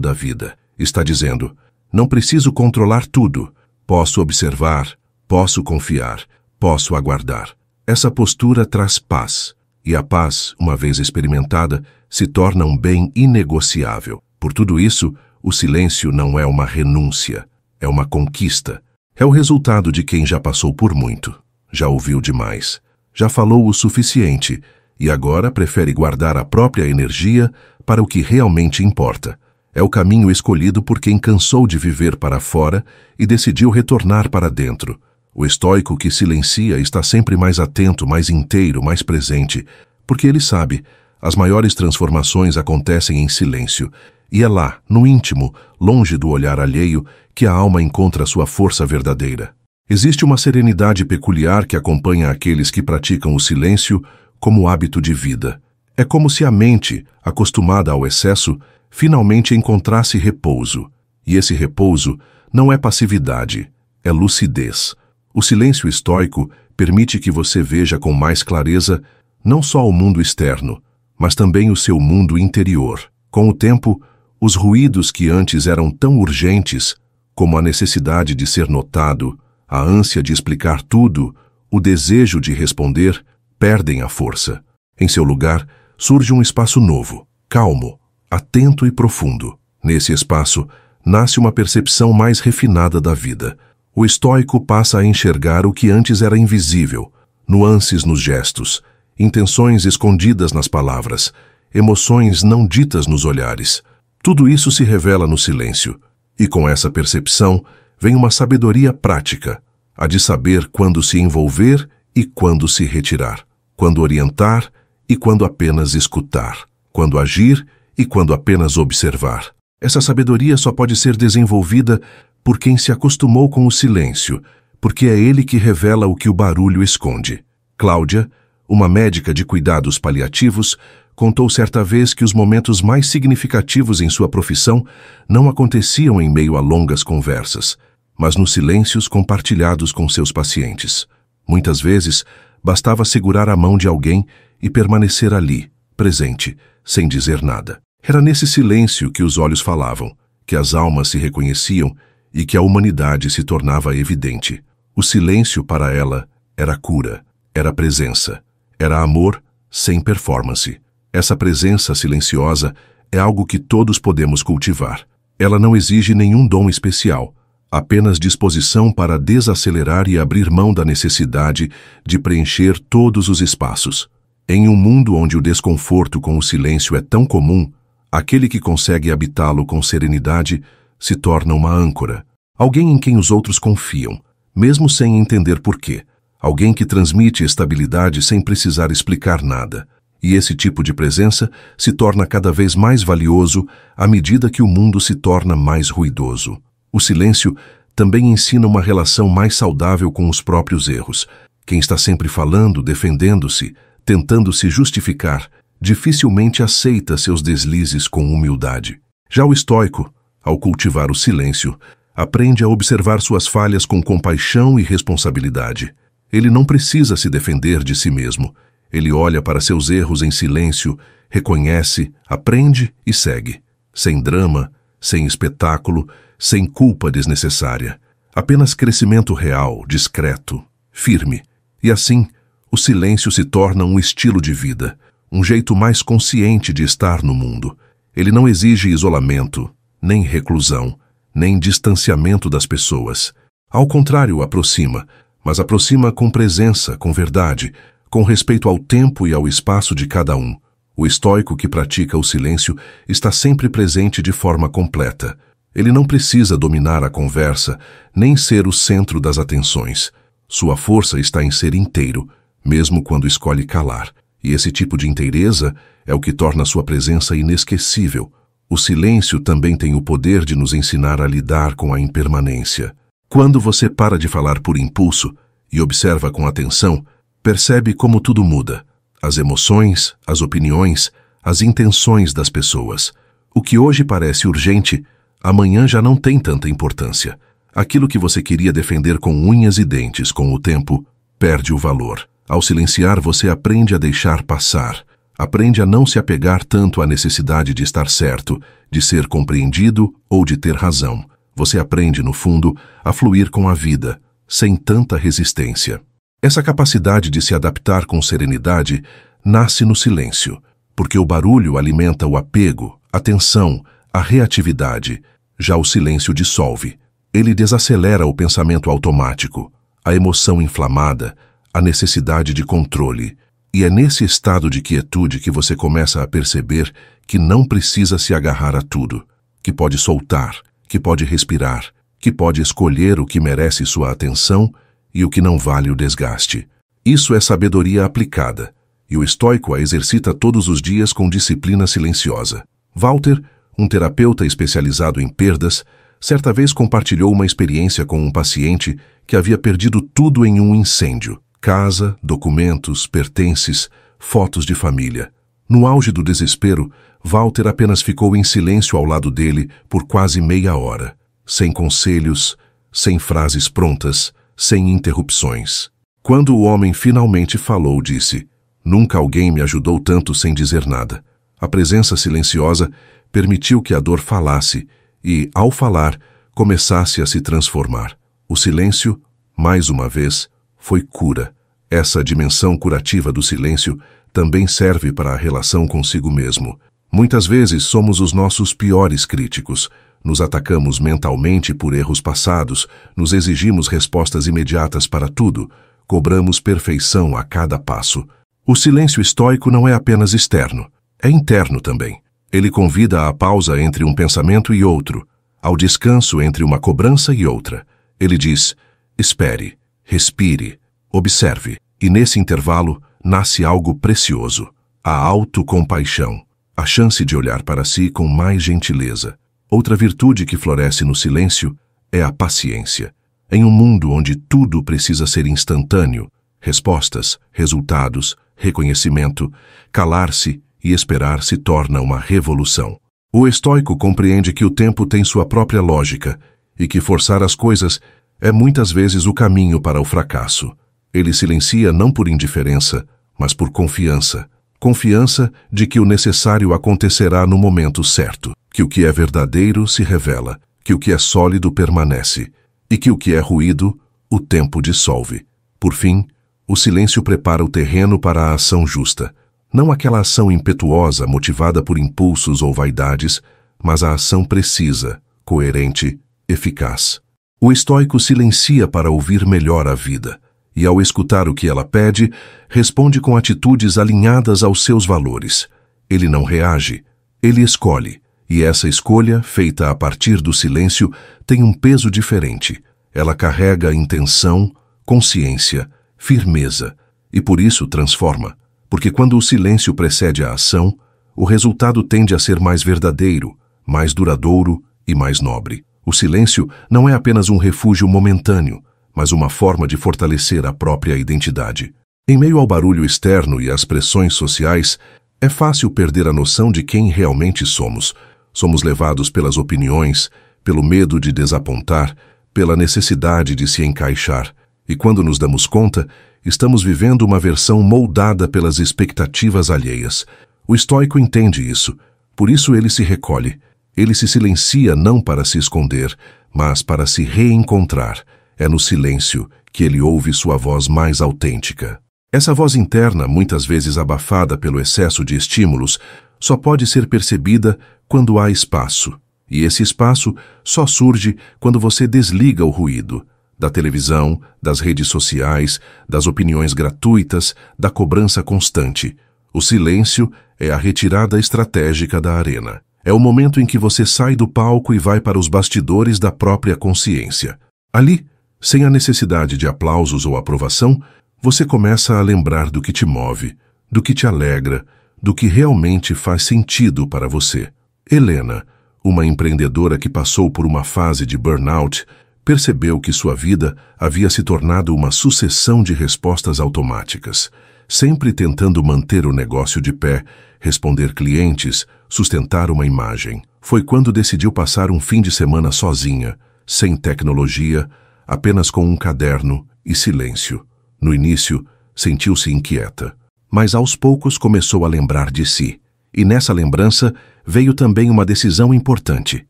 da vida. Está dizendo: não preciso controlar tudo, posso observar, posso confiar, posso aguardar. Essa postura traz paz, e a paz, uma vez experimentada, se torna um bem inegociável. Por tudo isso, o silêncio não é uma renúncia, é uma conquista. É o resultado de quem já passou por muito, já ouviu demais, já falou o suficiente e agora prefere guardar a própria energia para o que realmente importa. É o caminho escolhido por quem cansou de viver para fora e decidiu retornar para dentro. O estoico que silencia está sempre mais atento, mais inteiro, mais presente, porque ele sabe, as maiores transformações acontecem em silêncio, e é lá, no íntimo, longe do olhar alheio, que a alma encontra sua força verdadeira. Existe uma serenidade peculiar que acompanha aqueles que praticam o silêncio como hábito de vida. É como se a mente, acostumada ao excesso, finalmente encontrasse repouso. E esse repouso não é passividade, é lucidez. O silêncio estoico permite que você veja com mais clareza não só o mundo externo, mas também o seu mundo interior. Com o tempo, os ruídos que antes eram tão urgentes, como a necessidade de ser notado, a ânsia de explicar tudo, o desejo de responder, perdem a força. Em seu lugar, surge um espaço novo, calmo, atento e profundo. Nesse espaço, nasce uma percepção mais refinada da vida. O estoico passa a enxergar o que antes era invisível, nuances nos gestos, intenções escondidas nas palavras, emoções não ditas nos olhares. Tudo isso se revela no silêncio, e com essa percepção vem uma sabedoria prática, a de saber quando se envolver e quando se retirar, quando orientar e quando apenas escutar, quando agir e quando apenas observar. Essa sabedoria só pode ser desenvolvida por quem se acostumou com o silêncio, porque é ele que revela o que o barulho esconde. Cláudia, uma médica de cuidados paliativos, contou certa vez que os momentos mais significativos em sua profissão não aconteciam em meio a longas conversas, mas nos silêncios compartilhados com seus pacientes. Muitas vezes, bastava segurar a mão de alguém e permanecer ali, presente, sem dizer nada. Era nesse silêncio que os olhos falavam, que as almas se reconheciam e que a humanidade se tornava evidente. O silêncio para ela era cura, era presença, era amor sem performance. Essa presença silenciosa é algo que todos podemos cultivar. Ela não exige nenhum dom especial, apenas disposição para desacelerar e abrir mão da necessidade de preencher todos os espaços. Em um mundo onde o desconforto com o silêncio é tão comum, aquele que consegue habitá-lo com serenidade se torna uma âncora, alguém em quem os outros confiam, mesmo sem entender porquê, alguém que transmite estabilidade sem precisar explicar nada. E esse tipo de presença se torna cada vez mais valioso à medida que o mundo se torna mais ruidoso. O silêncio também ensina uma relação mais saudável com os próprios erros. Quem está sempre falando, defendendo-se, tentando se justificar, dificilmente aceita seus deslizes com humildade. Já o estoico, ao cultivar o silêncio, aprende a observar suas falhas com compaixão e responsabilidade. Ele não precisa se defender de si mesmo. Ele olha para seus erros em silêncio, reconhece, aprende e segue. Sem drama, sem espetáculo, sem culpa desnecessária. Apenas crescimento real, discreto, firme. E assim, o silêncio se torna um estilo de vida, um jeito mais consciente de estar no mundo. Ele não exige isolamento, nem reclusão, nem distanciamento das pessoas. Ao contrário, aproxima, mas aproxima com presença, com verdade, com respeito ao tempo e ao espaço de cada um. O estoico que pratica o silêncio está sempre presente de forma completa. Ele não precisa dominar a conversa, nem ser o centro das atenções. Sua força está em ser inteiro, mesmo quando escolhe calar. E esse tipo de inteireza é o que torna sua presença inesquecível. O silêncio também tem o poder de nos ensinar a lidar com a impermanência. Quando você para de falar por impulso e observa com atenção, percebe como tudo muda. As emoções, as opiniões, as intenções das pessoas. O que hoje parece urgente, amanhã já não tem tanta importância. Aquilo que você queria defender com unhas e dentes com o tempo, perde o valor. Ao silenciar, você aprende a deixar passar. Aprende a não se apegar tanto à necessidade de estar certo, de ser compreendido ou de ter razão. Você aprende, no fundo, a fluir com a vida, sem tanta resistência. Essa capacidade de se adaptar com serenidade nasce no silêncio, porque o barulho alimenta o apego, a tensão, a reatividade. Já o silêncio dissolve. Ele desacelera o pensamento automático, a emoção inflamada, a necessidade de controle. E é nesse estado de quietude que você começa a perceber que não precisa se agarrar a tudo, que pode soltar, que pode respirar, que pode escolher o que merece sua atenção e o que não vale o desgaste. Isso é sabedoria aplicada, e o estoico a exercita todos os dias com disciplina silenciosa. Walter, um terapeuta especializado em perdas, certa vez compartilhou uma experiência com um paciente que havia perdido tudo em um incêndio: casa, documentos, pertences, fotos de família. No auge do desespero, Walter apenas ficou em silêncio ao lado dele por quase meia hora, sem conselhos, sem frases prontas, sem interrupções. Quando o homem finalmente falou, disse: "Nunca alguém me ajudou tanto sem dizer nada." A presença silenciosa permitiu que a dor falasse e, ao falar, começasse a se transformar. O silêncio, mais uma vez, foi cura. Essa dimensão curativa do silêncio também serve para a relação consigo mesmo. Muitas vezes somos os nossos piores críticos. Nos atacamos mentalmente por erros passados, nos exigimos respostas imediatas para tudo, cobramos perfeição a cada passo. O silêncio estoico não é apenas externo, é interno também. Ele convida à pausa entre um pensamento e outro, ao descanso entre uma cobrança e outra. Ele diz: espere, respire, observe. E nesse intervalo nasce algo precioso: a autocompaixão, a chance de olhar para si com mais gentileza. Outra virtude que floresce no silêncio é a paciência. Em um mundo onde tudo precisa ser instantâneo, respostas, resultados, reconhecimento, calar-se e esperar se torna uma revolução. O estoico compreende que o tempo tem sua própria lógica e que forçar as coisas é muitas vezes o caminho para o fracasso. Ele silencia não por indiferença, mas por confiança. Confiança de que o necessário acontecerá no momento certo, que o que é verdadeiro se revela, que o que é sólido permanece, e que o que é ruído, o tempo dissolve. Por fim, o silêncio prepara o terreno para a ação justa. Não aquela ação impetuosa motivada por impulsos ou vaidades, mas a ação precisa, coerente, eficaz. O estoico silencia para ouvir melhor a vida, e ao escutar o que ela pede, responde com atitudes alinhadas aos seus valores. Ele não reage, ele escolhe, e essa escolha, feita a partir do silêncio, tem um peso diferente. Ela carrega intenção, consciência, firmeza, e por isso transforma, porque quando o silêncio precede a ação, o resultado tende a ser mais verdadeiro, mais duradouro e mais nobre. O silêncio não é apenas um refúgio momentâneo, mas uma forma de fortalecer a própria identidade. Em meio ao barulho externo e às pressões sociais, é fácil perder a noção de quem realmente somos. Somos levados pelas opiniões, pelo medo de desapontar, pela necessidade de se encaixar. E quando nos damos conta, estamos vivendo uma versão moldada pelas expectativas alheias. O estoico entende isso, por isso ele se recolhe. Ele se silencia não para se esconder, mas para se reencontrar. É no silêncio que ele ouve sua voz mais autêntica. Essa voz interna, muitas vezes abafada pelo excesso de estímulos, só pode ser percebida quando há espaço. E esse espaço só surge quando você desliga o ruído da televisão, das redes sociais, das opiniões gratuitas, da cobrança constante. O silêncio é a retirada estratégica da arena. É o momento em que você sai do palco e vai para os bastidores da própria consciência. Ali, sem a necessidade de aplausos ou aprovação, você começa a lembrar do que te move, do que te alegra, do que realmente faz sentido para você. Helena, uma empreendedora que passou por uma fase de burnout, percebeu que sua vida havia se tornado uma sucessão de respostas automáticas. Sempre tentando manter o negócio de pé, responder clientes, sustentar uma imagem. Foi quando decidiu passar um fim de semana sozinha, sem tecnologia, apenas com um caderno e silêncio. No início, sentiu-se inquieta, mas aos poucos começou a lembrar de si. E nessa lembrança veio também uma decisão importante: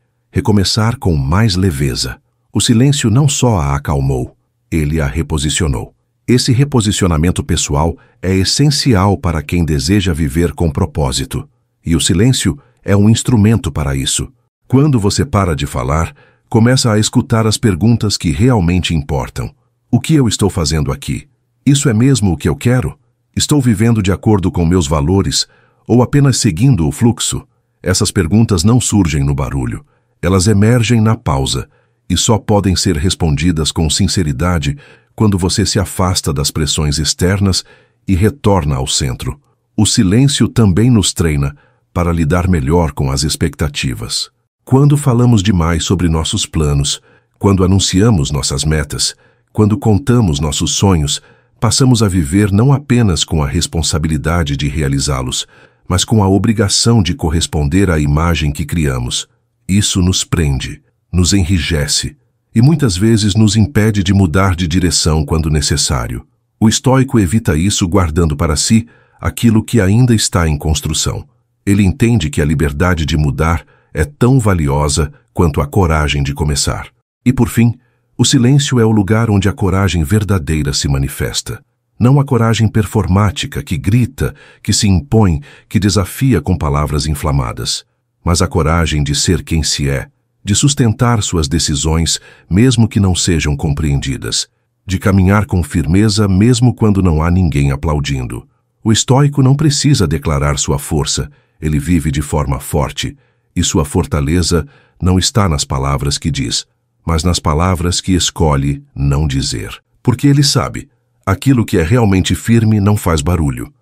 recomeçar com mais leveza. O silêncio não só a acalmou, ele a reposicionou. Esse reposicionamento pessoal é essencial para quem deseja viver com propósito. E o silêncio é um instrumento para isso. Quando você para de falar, começa a escutar as perguntas que realmente importam. O que eu estou fazendo aqui? Isso é mesmo o que eu quero? Estou vivendo de acordo com meus valores ou apenas seguindo o fluxo? Essas perguntas não surgem no barulho. Elas emergem na pausa e só podem ser respondidas com sinceridade quando você se afasta das pressões externas e retorna ao centro. O silêncio também nos treina para lidar melhor com as expectativas. Quando falamos demais sobre nossos planos, quando anunciamos nossas metas, quando contamos nossos sonhos, passamos a viver não apenas com a responsabilidade de realizá-los, mas com a obrigação de corresponder à imagem que criamos. Isso nos prende, nos enrijece e muitas vezes nos impede de mudar de direção quando necessário. O estoico evita isso guardando para si aquilo que ainda está em construção. Ele entende que a liberdade de mudar é tão valiosa quanto a coragem de começar. E por fim, o silêncio é o lugar onde a coragem verdadeira se manifesta. Não a coragem performática que grita, que se impõe, que desafia com palavras inflamadas, mas a coragem de ser quem se é, de sustentar suas decisões mesmo que não sejam compreendidas, de caminhar com firmeza mesmo quando não há ninguém aplaudindo. O estoico não precisa declarar sua força, ele vive de forma forte, e sua fortaleza não está nas palavras que diz, mas nas palavras que escolhe não dizer. Porque ele sabe, aquilo que é realmente firme não faz barulho.